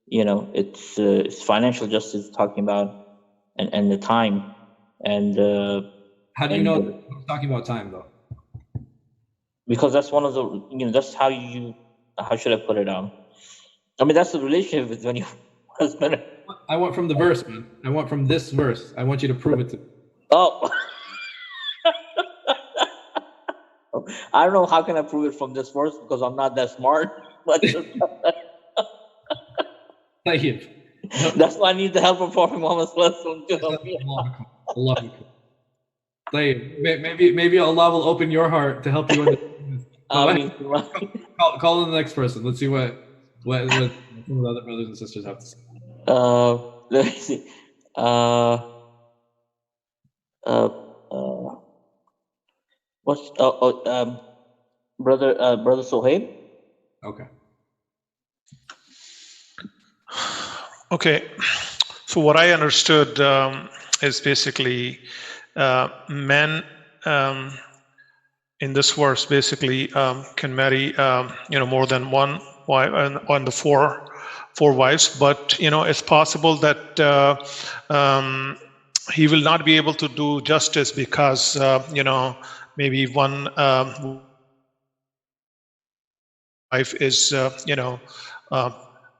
Speaker 3: it's financial justice talking about, and the time, and
Speaker 2: how do you know he's talking about time though?
Speaker 3: Because that's one of the that's how should I put it on? I mean, that's the relationship with when you husband.
Speaker 2: I want from the verse, man. I want from this verse. I want you to prove it to me.
Speaker 3: Oh. I don't know how can I prove it from this verse because I'm not that smart. But that's why I need the help of Prophet Muhammad to help me.
Speaker 2: Maybe Allah will open your heart to help you understand this. Call on the next person. Let's see what some of the other brothers and sisters have to say.
Speaker 3: Let me see. Brother Sohaib.
Speaker 2: Okay.
Speaker 1: Okay, so what I understood is basically men in this verse basically can marry more than one wife and on the four wives, but it's possible that he will not be able to do justice because maybe one wife is uh,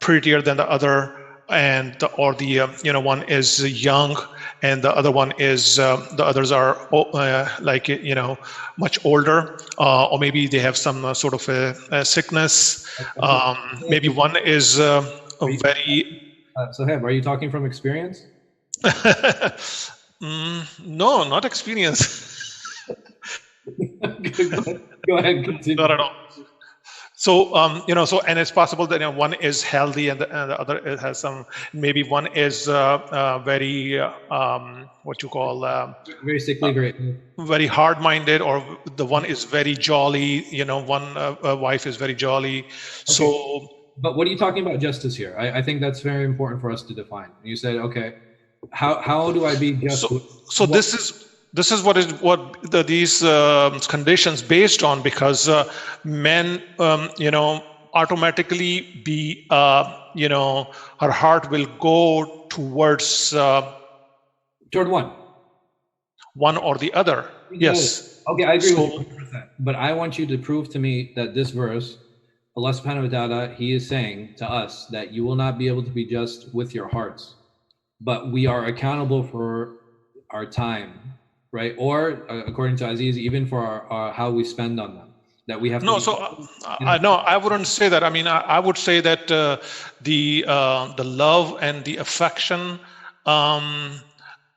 Speaker 1: prettier than the other, and one is young and the other one is the others are much older, or maybe they have some sort of a sickness. Maybe one is very
Speaker 2: So, Heb, are you talking from experience?
Speaker 1: no, not experience.
Speaker 2: Go ahead, continue.
Speaker 1: Not at all. So and it's possible that one is healthy and the other has some. Maybe one is very what you call
Speaker 2: very sickly,
Speaker 1: very hard-minded, or the one is very jolly. One wife is very jolly. Okay. So,
Speaker 2: but what are you talking about justice here? I think that's very important for us to define. You said, okay, how do I be just?
Speaker 1: So this is what these conditions based on, because men automatically be her heart will go towards
Speaker 2: toward
Speaker 1: one or the other. Yes.
Speaker 2: Okay, I agree with you 100%. But I want you to prove to me that this verse, Allah subhanahu wa ta'ala, He is saying to us that you will not be able to be just with your hearts, but we are accountable for our time, right? Or according to Aziz, even for our how we spend on them. That we have.
Speaker 1: No, I wouldn't say that. I mean, I would say that the love and the affection,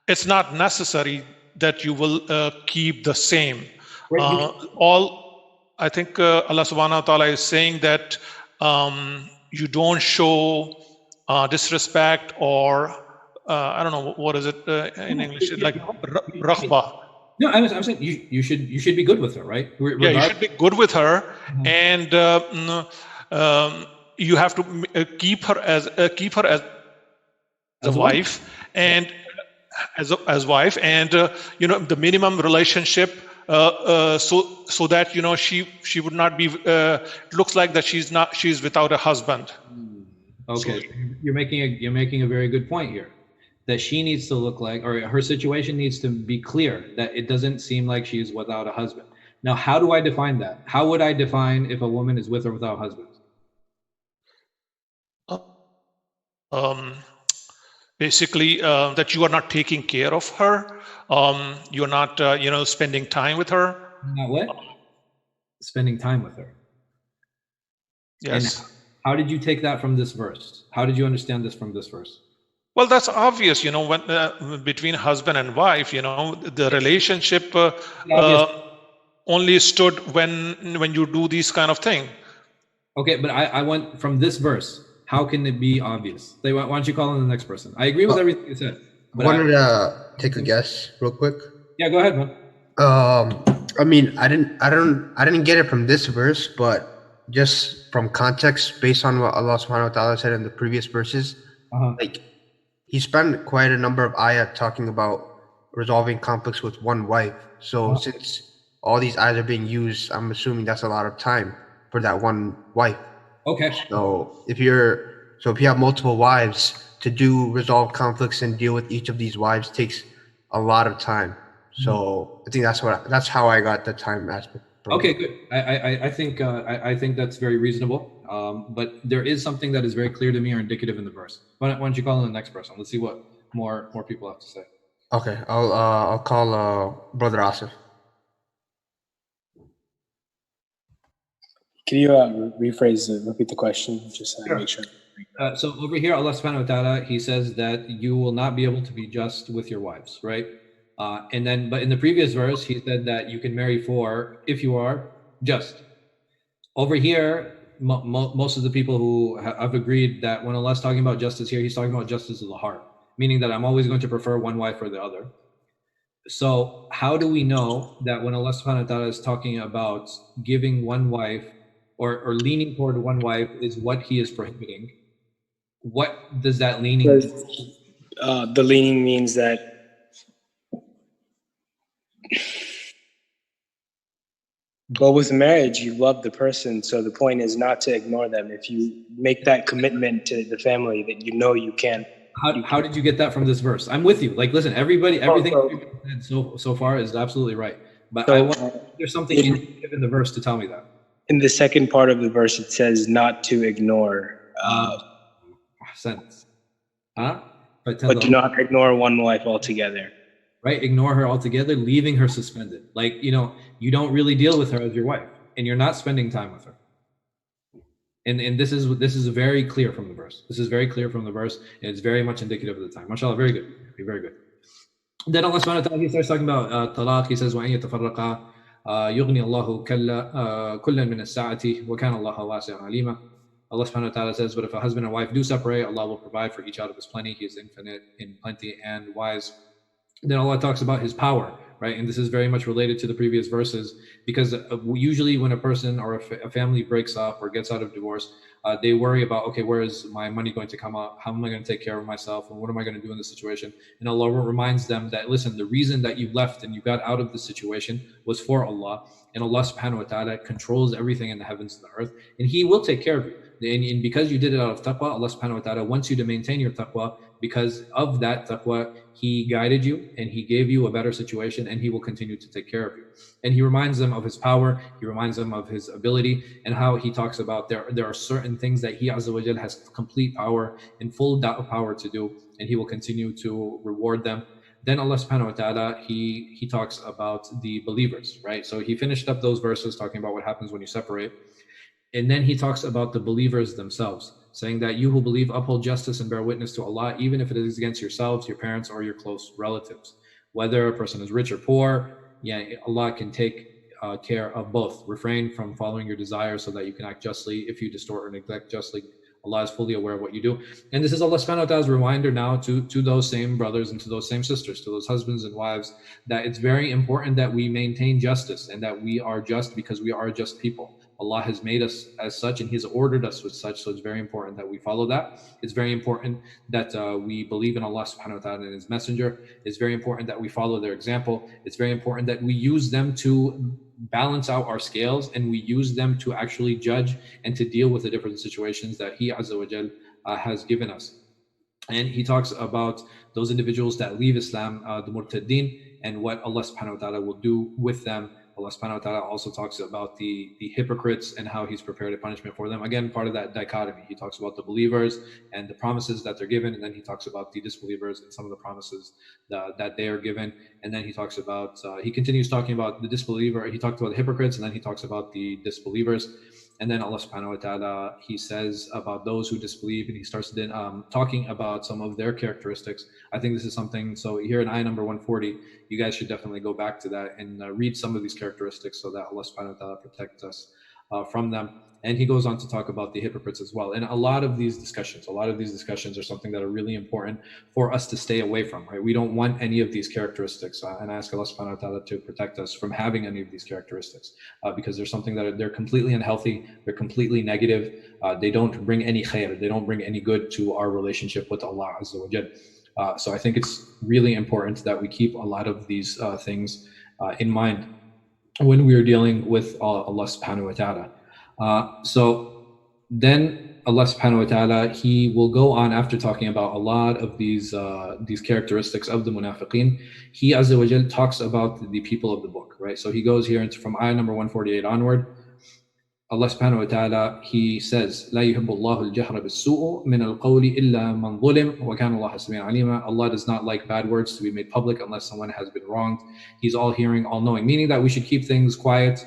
Speaker 1: it's not necessary that you will keep the same. I think Allah subhanahu wa ta'ala is saying that you don't show disrespect or I don't know what is it in English, like raghba.
Speaker 2: No, I'm saying you should be good with her, right?
Speaker 1: Yeah, you should be good with her, and you have to keep her as a wife, and as wife, and the minimum relationship, so that she would not be looks like that she's without a husband.
Speaker 2: Okay, so you're making a very good point here. That she needs to look like, or her situation needs to be clear, that it doesn't seem like she's without a husband. Now, how do I define that? How would I define if a woman is with or without a husband?
Speaker 1: Basically, that you are not taking care of her. You're not, spending time with her.
Speaker 2: Not what? Spending time with her.
Speaker 1: Yes.
Speaker 2: And how did you take that from this verse? How did you understand this from this verse?
Speaker 1: Well, that's obvious, when between husband and wife, the relationship only stood when you do these kind of thing.
Speaker 2: Okay, but I went from this verse. How can it be obvious? Why don't you call on the next person? I agree with everything you said.
Speaker 6: I wanted to take a guess real quick.
Speaker 2: Yeah, go ahead, man.
Speaker 6: I mean, I didn't get it from this verse, but just from context, based on what Allah subhanahu wa ta'ala said in the previous verses, like He spent quite a number of ayat talking about resolving conflicts with one wife. So since all these ayats are being used, I'm assuming that's a lot of time for that one wife.
Speaker 2: Okay.
Speaker 6: So if you have multiple wives, to resolve conflicts and deal with each of these wives takes a lot of time. So I think that's how I got the time aspect.
Speaker 2: Okay, good. I think that's very reasonable. But there is something that is very clear to me or indicative in the verse. Why don't you call in the next person? Let's see what more people have to say.
Speaker 6: Okay, I'll call Brother Asif.
Speaker 5: Can you repeat the question? Just to make sure.
Speaker 2: So over here, Allah subhanahu wa ta'ala, He says that you will not be able to be just with your wives, right? But in the previous verse, He said that you can marry four if you are just. Over here, most of the people who have agreed that when Allah's talking about justice here, He's talking about justice of the heart, meaning that I'm always going to prefer one wife or the other. So how do we know that when Allah subhanahu wa ta'ala is talking about giving one wife or leaning toward one wife is what he is prohibiting? What does that leaning mean?
Speaker 5: The leaning means that with marriage, you love the person, so the point is not to ignore them. If you make that commitment to the family that you know you can.
Speaker 2: How did you get that from this verse? I'm with you. Like, listen, everything said so far is absolutely right. But I want there's something in the verse to tell me that.
Speaker 5: In the second part of the verse, it says not to ignore.
Speaker 2: Sense. Huh?
Speaker 5: But do not ignore one wife altogether.
Speaker 2: Right? Ignore her altogether, leaving her suspended. Like, you don't really deal with her as your wife, and you're not spending time with her. And this is very clear from the verse. This is very clear from the verse, and it's very much indicative of the time. MashaAllah, very good. Very good. Then Allah subhanahu wa ta'ala, he starts talking about talaq. He says, وَأَن يَتَفَرَّقَا يُغْنِي اللَّهُ كُلًّا مِنَ السَّاعَةِ وَكَانَ اللَّهَ وَاسِعًا عَلِيمًا. Allah subhanahu wa ta'ala says, but if a husband and wife do separate, Allah will provide for each out of his plenty. He is infinite in plenty and wise. Then Allah talks about his power, right? And this is very much related to the previous verses, because usually when a person or a family breaks up or gets out of divorce, they worry about, okay, where is my money going to come out? How am I going to take care of myself? And what am I going to do in this situation? And Allah reminds them that, listen, the reason that you left and you got out of this situation was for Allah. And Allah subhanahu wa ta'ala controls everything in the heavens and the earth, and He will take care of you. And because you did it out of taqwa, Allah subhanahu wa ta'ala wants you to maintain your taqwa. Because of that taqwa, He guided you and He gave you a better situation, and He will continue to take care of you. And He reminds them of His power, He reminds them of His ability, and how He talks about there are certain things that He Azza wa Jal has complete power and full power to do, and He will continue to reward them. Then Allah subhanahu wa ta'ala, he talks about the believers, right? So He finished up those verses talking about what happens when you separate. And then He talks about the believers themselves, saying that you who believe uphold justice and bear witness to Allah, even if it is against yourselves, your parents, or your close relatives. Whether a person is rich or poor, Allah can take care of both. Refrain from following your desires so that you can act justly. If you distort or neglect justly, Allah is fully aware of what you do. And this is Allah subhanahu wa ta'ala's reminder now to those same brothers and to those same sisters, to those husbands and wives, that it's very important that we maintain justice and that we are just because we are just people. Allah has made us as such, and He's ordered us with such. So it's very important that we follow that. It's very important that we believe in Allah subhanahu wa ta'ala and His messenger. It's very important that we follow their example. It's very important that we use them to balance out our scales, and we use them to actually judge and to deal with the different situations that He Azza wa Jal has given us. And He talks about those individuals that leave Islam, the murtaddin, and what Allah subhanahu wa ta'ala will do with them. Allah subhanahu wa ta'ala also talks about the hypocrites and how He's prepared a punishment for them. Again, part of that dichotomy. He talks about the believers and the promises that they're given, and then He talks about the disbelievers and some of the promises that they are given. And then He talks about, He continues talking about the disbeliever. He talked about the hypocrites, and then He talks about the disbelievers. And then Allah subhanahu wa ta'ala, He says about those who disbelieve, and He starts then talking about some of their characteristics. I think this is something, so here in ayah number 140, you guys should definitely go back to that and read some of these characteristics so that Allah subhanahu wa ta'ala protects us from them. And He goes on to talk about the hypocrites as well. And a lot of these discussions are something that are really important for us to stay away from, right? We don't want any of these characteristics. And I ask Allah subhanahu wa ta'ala to protect us from having any of these characteristics because there's something that they're completely unhealthy, they're completely negative, they don't bring any khair, they don't bring any good to our relationship with Allah Azza wa Jal. So I think it's really important that we keep a lot of these things in mind when we are dealing with Allah subhanahu wa ta'ala. So then Allah subhanahu wa ta'ala, He will go on after talking about a lot of these characteristics of the munafiqeen. He Azza wa Jal talks about the people of the book, right? So He goes here into from ayah number 148 onward. Allah subhanahu wa ta'ala, He says, لا يحب الله الجهر بالسوء من القول إلا من ظلم وكان الله سميعا عليما. Allah does not like bad words to be made public unless someone has been wronged. He's all hearing, all knowing, meaning that we should keep things quiet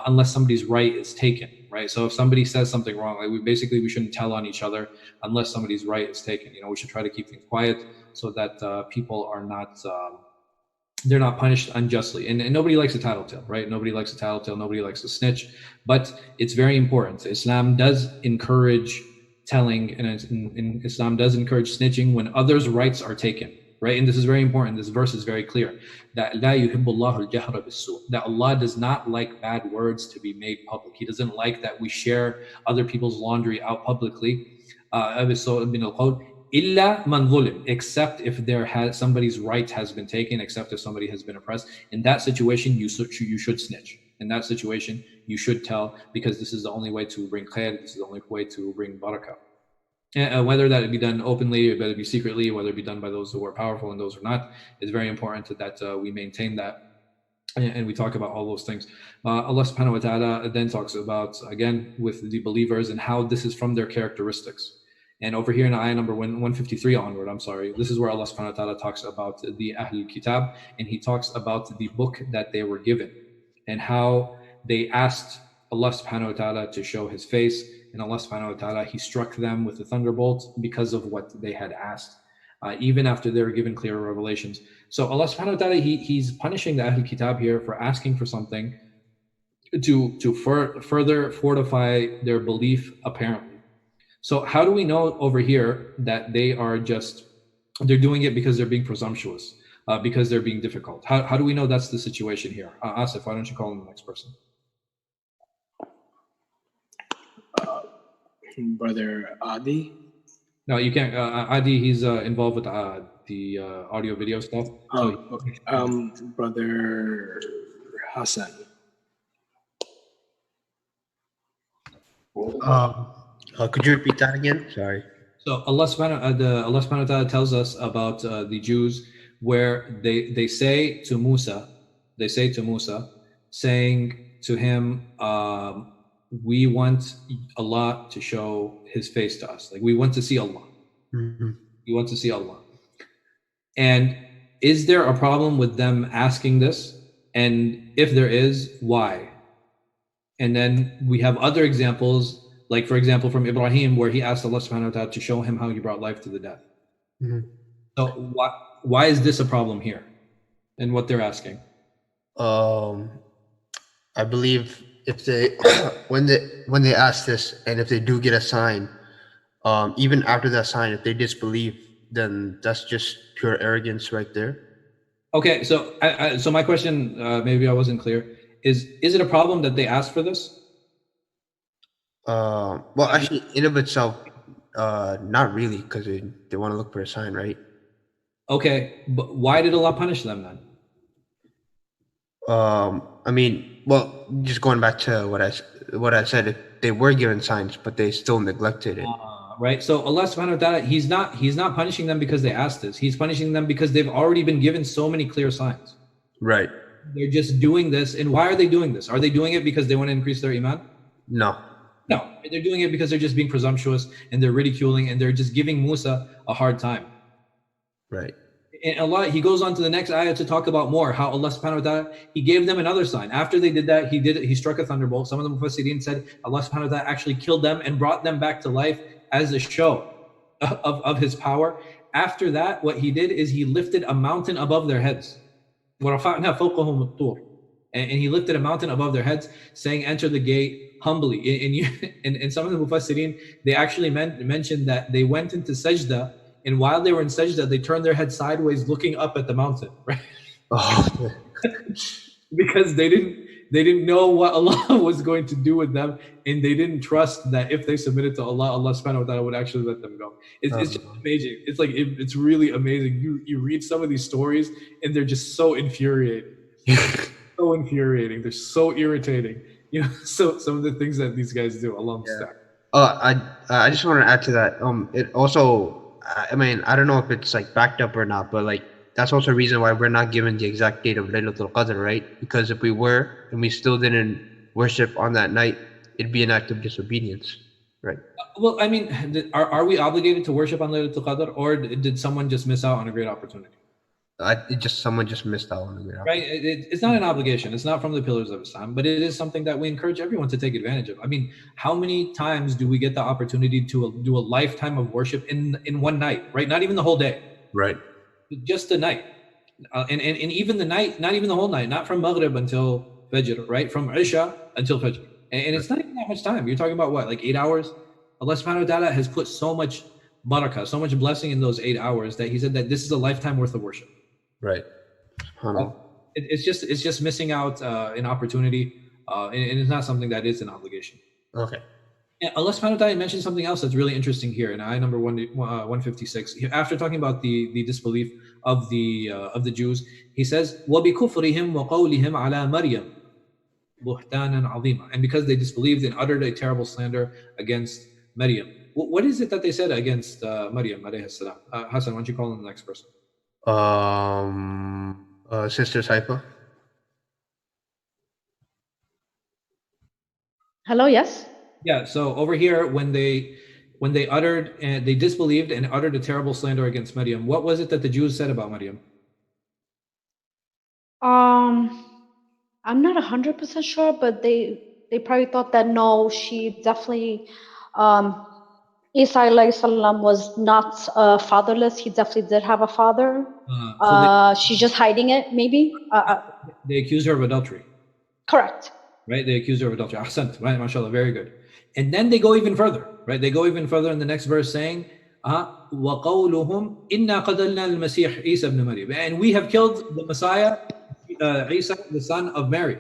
Speaker 2: unless somebody's right is taken, right? So if somebody says something wrong, like we shouldn't tell on each other unless somebody's right is taken. We should try to keep things quiet so that people are not they're not punished unjustly. And nobody likes a tattletale, right? Nobody likes a tattletale, nobody likes a snitch, but it's very important. Islam does encourage telling, and Islam does encourage snitching when others' rights are taken, right? And this is very important. This verse is very clear that لا يحب الله الجهر بالسوء, that Allah does not like bad words to be made public. He doesn't like that we share other people's laundry out publicly. إلا من ظلم, except if somebody's right has been taken, except if somebody has been oppressed. In that situation, you should snitch. In that situation, you should tell, because this is the only way to bring khair, this is the only way to bring barakah. Whether that be done openly, or whether it be secretly, whether it be done by those who are powerful and those who are not, it's very important that we maintain that. And we talk about all those things. Allah subhanahu wa ta'ala then talks about, again, with the believers and how this is from their characteristics. And over here in ayah number 153 onward, this is where Allah subhanahu wa ta'ala talks about the Ahlul Kitab, and he talks about the book that they were given and how they asked Allah subhanahu wa ta'ala to show his face, and Allah subhanahu wa ta'ala, he struck them with a thunderbolt because of what they had asked, even after they were given clear revelations. So Allah subhanahu wa ta'ala, he's punishing the Ahlul Kitab here for asking for something to further fortify their belief, apparently. So how do we know over here that they're doing it because they're being presumptuous, because they're being difficult? How do we know that's the situation here? Asif, why don't you call in the next person?
Speaker 5: Brother Adi.
Speaker 2: No, you can't. Adi, he's involved with the audio video stuff.
Speaker 5: Oh, okay. Brother Hassan.
Speaker 6: Could you repeat that again? Sorry.
Speaker 2: So Allah subhanahu wa ta'ala tells us about the Jews, where they say to Musa, saying to him, we want Allah to show his face to us. Like, we want to see Allah.
Speaker 6: Mm-hmm.
Speaker 2: We want to see Allah. And is there a problem with them asking this? And if there is, why? And then we have other examples, like, for example, from Ibrahim, where he asked Allah subhanahu wa ta'ala to show him how he brought life to the death.
Speaker 6: Mm-hmm.
Speaker 2: So why is this a problem here and what they're asking?
Speaker 6: I believe if they when they ask this, and if they do get a sign, even after that sign, if they disbelieve, then that's just pure arrogance right there.
Speaker 2: Okay, so so my question, maybe I wasn't clear, is it a problem that they asked for this?
Speaker 6: Well, actually, in of itself, not really, because they want to look for a sign, right?
Speaker 2: Okay, but why did Allah punish them then?
Speaker 6: I mean, well, just going back to what I said, if they were given signs, but they still neglected it.
Speaker 2: Right. So Allah subhanahu wa ta'ala, He's not punishing them because they asked this. He's punishing them because they've already been given so many clear signs.
Speaker 6: Right.
Speaker 2: They're just doing this. And why are they doing this? Are they doing it because they want to increase their iman?
Speaker 6: No.
Speaker 2: No. They're doing it because they're just being presumptuous, and they're ridiculing, and they're just giving Musa a hard time.
Speaker 6: Right.
Speaker 2: And Allah, He goes on to the next ayah to talk about more how Allah subhanahu wa ta'ala, He gave them another sign. After they did that, He struck a thunderbolt. Some of the Mufassirin said Allah subhanahu wa ta'ala actually killed them and brought them back to life as a show of His power. After that, what He did is He lifted a mountain above their heads. And He lifted a mountain above their heads, saying, enter the gate humbly. And some of the Mufassirin, they actually mentioned that they went into sajda, and while they were in sajda, they turned their head sideways looking up at the mountain, right?
Speaker 6: Oh.
Speaker 2: Because they didn't know what Allah was going to do with them, and they didn't trust that if they submitted to Allah, Allah subhanahu wa ta'ala would actually let them go. It's just amazing. It's like, it's really amazing. You read some of these stories, and they're just so infuriating. So infuriating. They're so irritating. You know, so some of the things that these guys do, Allah musta'an.
Speaker 6: I just want to add to that. It also, I mean, I don't know if it's like backed up or not, but like that's also a reason why we're not given the exact date of Laylatul Qadr, right? Because if we were and we still didn't worship on that night, it'd be an act of disobedience, right?
Speaker 2: Well, I mean, are we obligated to worship on Laylatul Qadr, or did someone just miss out on a great opportunity?
Speaker 6: Someone just missed out on the great
Speaker 2: opportunity. Right? It's not an obligation. It's not from the pillars of Islam, but it is something that we encourage everyone to take advantage of. I mean, how many times do we get the opportunity to do a lifetime of worship in one night, right? Not even the whole day.
Speaker 6: Right.
Speaker 2: Just the night. And even the night, not even the whole night, not from Maghrib until Fajr, right? From Isha until Fajr. And it's not even that much time. You're talking about what, like 8 hours? Allah subhanahu wa ta'ala has put so much barakah, so much blessing in those 8 hours that he said that this is a lifetime worth of worship.
Speaker 6: Right.
Speaker 2: It's just missing out an opportunity, and it's not something that is an obligation.
Speaker 6: Okay.
Speaker 2: Yeah, Allah subhanahu wa ta'ala mentioned something else that's really interesting here in ayah number 156. After talking about the disbelief of the Jews, he says, وَبِكُفْرِهِمْ وَقَوْلِهِمْ عَلَى مَرْيَمْ بُهْتَانًا عَظِيمًا. And because they disbelieved and uttered a terrible slander against Maryam. What is it that they said against Maryam alayhi salam? Hassan, why don't you call in the next person?
Speaker 6: Sister Saifa.
Speaker 7: Hello, yes?
Speaker 2: Yeah, so over here, when they uttered and they disbelieved and uttered a terrible slander against Maryam, what was it that the Jews said about Maryam?
Speaker 7: I'm not 100% sure, but they probably thought that no, she definitely, Isa alayhi salam was not fatherless. He definitely did have a father. She's just hiding it, maybe.
Speaker 2: They accused her of adultery.
Speaker 7: Correct.
Speaker 2: Right? They accuse her of adultery. Ahsant, right? MashaAllah, very good. And then they go even further, right? They go even further in the next verse saying, وَقَوْلُهُمْ إِنَّا قَتَلْنَا الْمَسِيحِ عِيسَى ibn Maryam. And we have killed the Messiah, Isa, the son of Mary.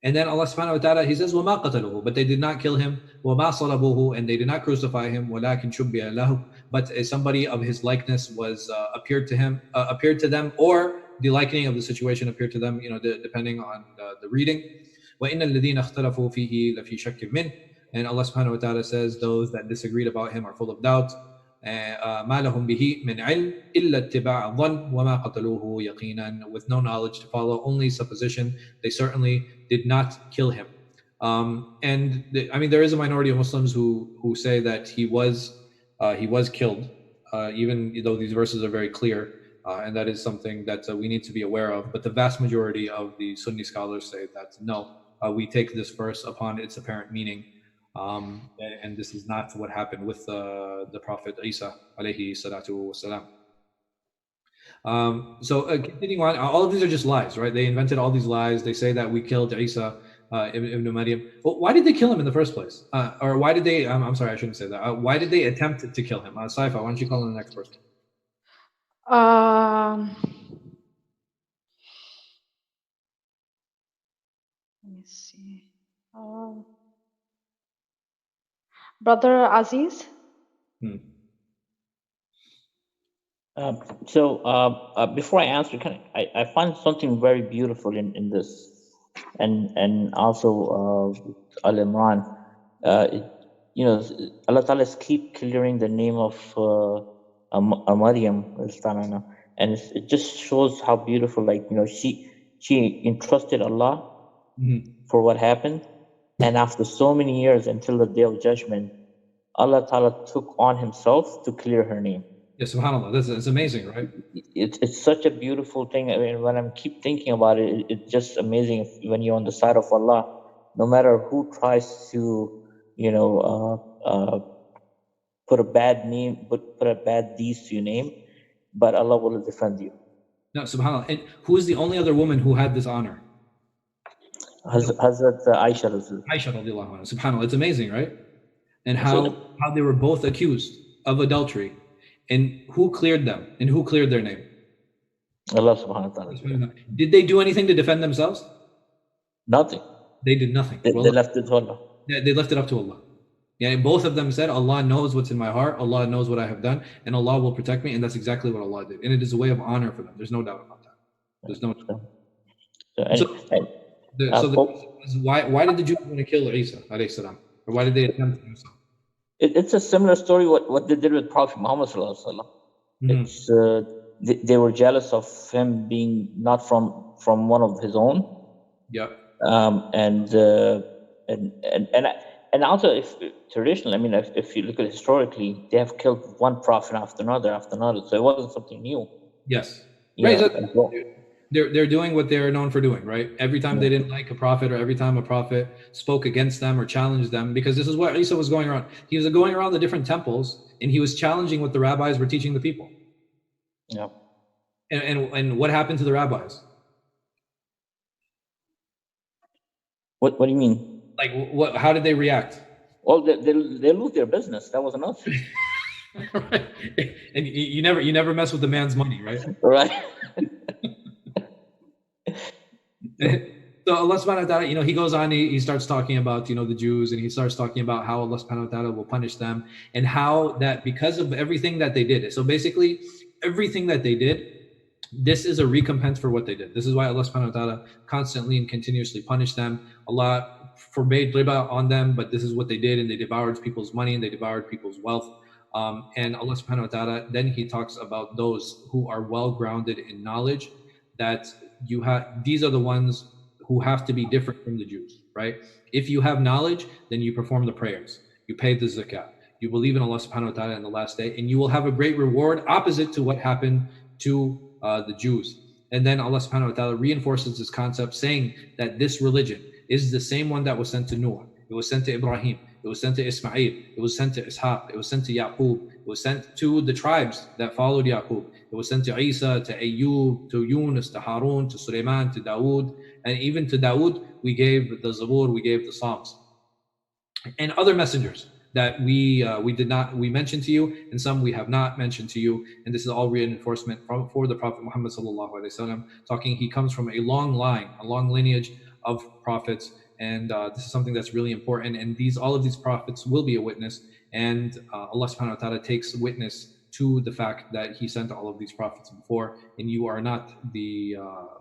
Speaker 2: And then Allah subhanahu wa ta'ala, he says, وَمَا قَتَلُوهُ. But they did not kill him. وَمَا صَلَبُوهُ. And they did not crucify him. وَلَكِنْ شُبِّهَ لَهُ. But somebody of his likeness was appeared to them, or the likening of the situation appeared to them, depending on the reading. وَإِنَّ الَّذِينَ اخْتَلَفُوا فِيهِ لَفِي شَكٍّ مِّنْهِ. And Allah subhanahu wa ta'ala says, those that disagreed about him are full of doubt. مَا لَهُمْ بِهِ مِنْ عِلْمٍ إِلَّا اتِّبَاعَ الظَّنِّ وَمَا قَتَلُوهُ يَقِينًا. With no knowledge to follow, only supposition. They certainly did not kill him. There is a minority of Muslims who say that he was killed, even though these verses are very clear, and that is something that we need to be aware of. But the vast majority of the Sunni scholars say that no, we take this verse upon its apparent meaning, and this is not what happened with the Prophet Isa alayhi salatu wasalam. Continuing on, all of these are just lies, right? They invented all these lies. They say that we killed Isa ibn Maryam. Well, why did they kill him in the first place? Or why did they, I'm sorry, I shouldn't say that. Why did they attempt to kill him? Saifa, why don't you call in the next person?
Speaker 7: Let me see. Brother Aziz?
Speaker 3: Before I answer, I find something very beautiful in this, and also Al Imran. Allah Ta'ala keep clearing the name of Maryam, and it just shows how beautiful. She entrusted Allah for what happened, and after so many years until the day of judgment, Allah Ta'ala took on Himself to clear her name.
Speaker 2: Yeah, subhanAllah, it's amazing, right?
Speaker 3: It's such a beautiful thing. I mean, when I keep thinking about it, it's just amazing when you're on the side of Allah. No matter who tries to, put a bad name, put a bad deed to your name, but Allah will defend you.
Speaker 2: No, subhanAllah. And who is the only other woman who had this honor?
Speaker 3: Hazrat Aisha.
Speaker 2: Aisha radiallahu anha. SubhanAllah, it's amazing, right? And how they were both accused of adultery. And who cleared them? And who cleared their name?
Speaker 3: Allah subhanahu wa ta'ala.
Speaker 2: Did they do anything to defend themselves?
Speaker 3: Nothing.
Speaker 2: They did nothing.
Speaker 3: They left it to Allah.
Speaker 2: Yeah, they left it up to Allah. Yeah, and both of them said, Allah knows what's in my heart, Allah knows what I have done, and Allah will protect me, and that's exactly what Allah did. And it is a way of honor for them. There's no doubt about that. There's no doubt. Why did the Jews want to kill Isa alayhi salam? Or why did they attempt to do so?
Speaker 3: It's a similar story what they did with Prophet Muhammad sallallahu alaihi wasallam. It's they were jealous of him being not from one of his own.
Speaker 2: Yeah.
Speaker 3: And also, if traditionally, I mean, if you look at it historically, they have killed one prophet after another, so it wasn't something new.
Speaker 2: Yes. Right. So they're doing what they're known for doing, right? Every time they didn't like a prophet, or every time a prophet spoke against them or challenged them, because this is what Isa was going around. He was going around the different temples, and he was challenging what the rabbis were teaching the people.
Speaker 3: Yeah.
Speaker 2: And what happened to the rabbis?
Speaker 3: What do you mean?
Speaker 2: Like, how did they react?
Speaker 3: Well, they lose their business. That was another thing.
Speaker 2: Right. And you never mess with the man's money, right?
Speaker 3: Right.
Speaker 2: So Allah subhanahu wa ta'ala, he goes on, he starts talking about, the Jews, and he starts talking about how Allah subhanahu wa ta'ala will punish them, and how that because of everything that they did. So basically, everything that they did, this is a recompense for what they did. This is why Allah subhanahu wa ta'ala constantly and continuously punished them. Allah forbade riba on them, but this is what they did, and they devoured people's money, and they devoured people's wealth. And Allah subhanahu wa ta'ala, then he talks about those who are well grounded in knowledge, that these are the ones who have to be different from the Jews, right? If you have knowledge, then you perform the prayers, you pay the zakat, you believe in Allah subhanahu wa ta'ala in the last day, and you will have a great reward, opposite to what happened to the Jews. And then Allah subhanahu wa ta'ala reinforces this concept, saying that this religion is the same one that was sent to Noah, it was sent to Ibrahim, it was sent to Ismail, it was sent to Ishaq, it was sent to Yaqub, it was sent to the tribes that followed Yaqub, it was sent to Isa, to Ayyub, to Yunus, to Harun, to Sulaiman, to Dawood, and even to Dawood we gave the Zabur, we gave the Psalms, and other messengers that we mentioned to you, and some we have not mentioned to you. And this is all reinforcement for the Prophet Muhammad sallallahu alaihi wasallam, talking he comes from a long lineage of prophets, and this is something that's really important. And all of these prophets will be a witness, and Allah subhanahu wa ta'ala takes witness to the fact that he sent all of these prophets before, and you are not the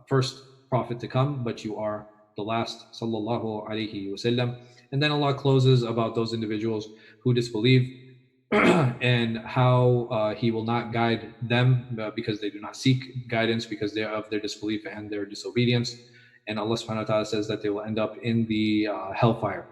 Speaker 2: first prophet to come, but you are the last, sallallahu alaihi wasallam. And then Allah closes about those individuals who disbelieve and how he will not guide them because they do not seek guidance because of their disbelief and their disobedience. And Allah subhanahu wa ta'ala says that they will end up in the hellfire.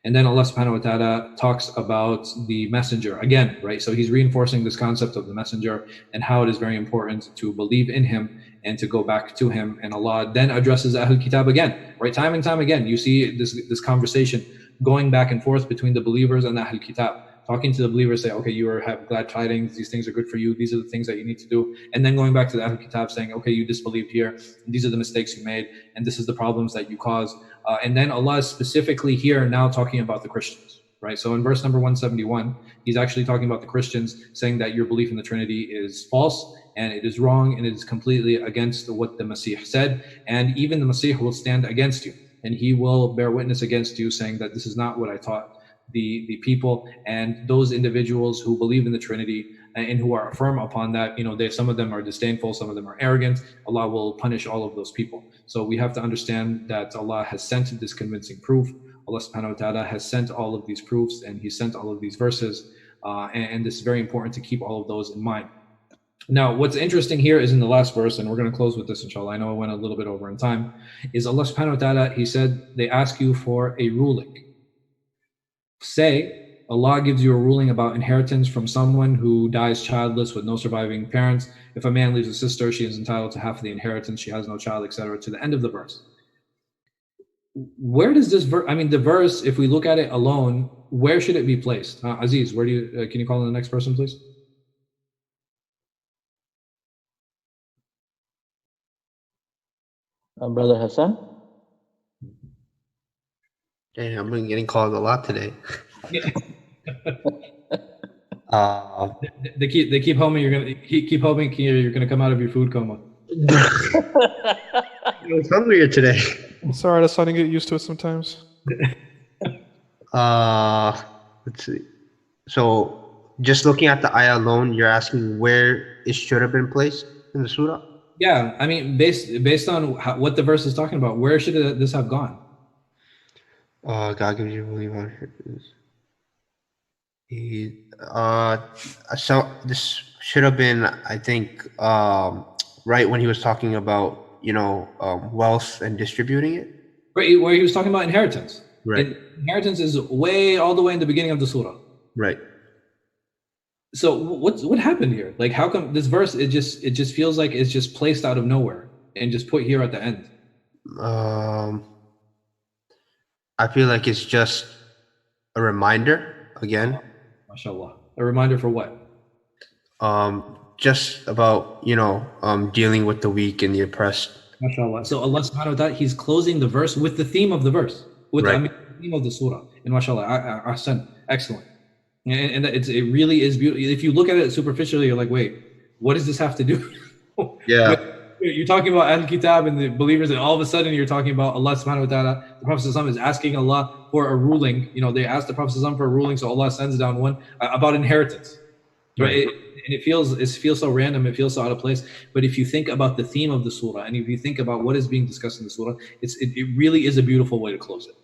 Speaker 2: And then Allah subhanahu wa ta'ala talks about the messenger again, right? So he's reinforcing this concept of the messenger and how it is very important to believe in him and to go back to him. And Allah then addresses Ahlul Kitab again, right? Time and time again, you see this conversation going back and forth between the believers and the Ahlul Kitab, talking to the believers, say, okay, you have glad tidings, these things are good for you, these are the things that you need to do. And then going back to the Ahlul Kitab saying, okay, you disbelieved here, these are the mistakes you made, and this is the problems that you caused. And then Allah is specifically here now talking about the Christians, right? So in verse number 171, he's actually talking about the Christians, saying that your belief in the Trinity is false, and it is wrong, and it is completely against what the Masih said. And even the Masih will stand against you, and he will bear witness against you, saying that this is not what I taught the people. And those individuals who believe in the Trinity and who are firm upon that, some of them are disdainful, some of them are arrogant. Allah will punish all of those people. So we have to understand that Allah has sent this convincing proof. Allah subhanahu wa ta'ala has sent all of these proofs, and he sent all of these verses, and this is very important to keep all of those in mind. Now, what's interesting here is in the last verse, and we're going to close with this inshallah, I know I went a little bit over in time, is Allah subhanahu wa ta'ala, he said, they ask you for a ruling. Say, Allah gives you a ruling about inheritance from someone who dies childless with no surviving parents. If a man leaves a sister, she is entitled to half of the inheritance, she has no child, etc., to the end of the verse. Where does this verse, the verse, if we look at it alone, where should it be placed? Aziz, can you call in the next person, please?
Speaker 3: Brother Hassan?
Speaker 6: Dang, I've been getting called a lot today.
Speaker 2: They keep hoping you're gonna come out of your food coma.
Speaker 6: I was hungrier today.
Speaker 4: Sorry, that's starting to get used to it sometimes.
Speaker 6: Let's see. So, just looking at the ayah alone, you're asking where it should have been placed in the surah?
Speaker 2: Yeah, based on what the verse is talking about, where should this have gone?
Speaker 6: God gives you a belief on so this should have been, I think, right when he was talking about, wealth and distributing it.
Speaker 2: Right, where he was talking about inheritance.
Speaker 6: Right.
Speaker 2: And inheritance is all the way in the beginning of the surah.
Speaker 6: Right.
Speaker 2: So what happened here? Like, how come this verse, it just feels like it's just placed out of nowhere and just put here at the end?
Speaker 6: I feel like it's just a reminder again.
Speaker 2: MashaAllah. A reminder for what?
Speaker 6: Just about, dealing with the weak and the oppressed.
Speaker 2: MashaAllah. So Allah subhanahu wa ta'ala, he's closing the verse with the theme of the verse, with the theme of the surah. And MashaAllah, Ahsan, excellent. And it really is beautiful. If you look at it superficially, you're like, wait, what does this have to do?
Speaker 6: Yeah.
Speaker 2: You're talking about Al-Kitab and the believers, and all of a sudden you're talking about Allah subhanahu wa ta'ala. The Prophet ﷺ is asking Allah for a ruling. They asked the Prophet ﷺ for a ruling, so Allah sends down one about inheritance. Right? And it feels so random, it feels so out of place. But if you think about the theme of the surah, and if you think about what is being discussed in the surah, it really is a beautiful way to close it.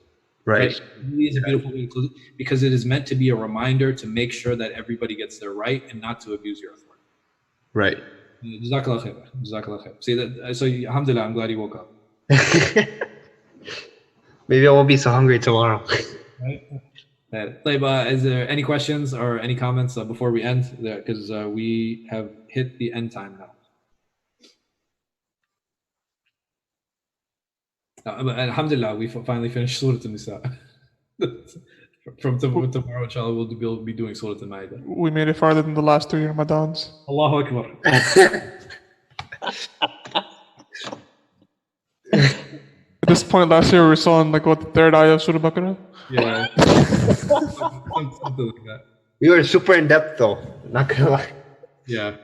Speaker 6: Right.
Speaker 2: It really is a beautiful way to close it, because it is meant to be a reminder to make sure that everybody gets their right and not to abuse your authority.
Speaker 6: Right.
Speaker 2: Jazakallah khair. Jazakallah khair. See that? So alhamdulillah, I'm glad you woke up.
Speaker 6: Maybe I won't be so hungry tomorrow.
Speaker 2: Right. Is there any questions or any comments before we end? Because we have hit the end time now. But alhamdulillah, we finally finished Surah Nisa. From tomorrow, inshallah, we'll be doing Surah Maidah.
Speaker 4: We made it farther than the last 3 Ramadans.
Speaker 2: Allahu Akbar.
Speaker 4: At this point last year, we were still on the 3rd ayah of Surah Baqarah.
Speaker 2: Yeah. Something like that.
Speaker 6: We were super in depth though, not gonna lie.
Speaker 2: Yeah.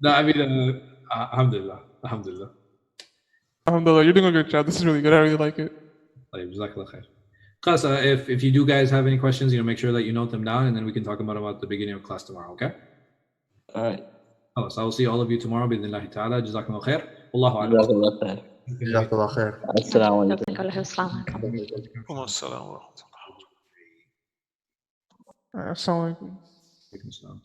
Speaker 2: No, I mean, alhamdulillah.
Speaker 4: Alhamdulillah, you're doing a good job. This is really good. I really like it.
Speaker 2: Jazakallah khair. If you do guys have any questions, make sure that you note them down, and then we can talk about them at the beginning of class tomorrow, okay?
Speaker 3: All right.
Speaker 2: So I will see all of you tomorrow, bi'idhnillahi ta'ala. Jazakumullah khair. Wallahu a'lam.
Speaker 6: Jazakallah khair.
Speaker 3: Assalamu alaikum.
Speaker 4: Assalamu alaikum.
Speaker 2: Alaikum salam.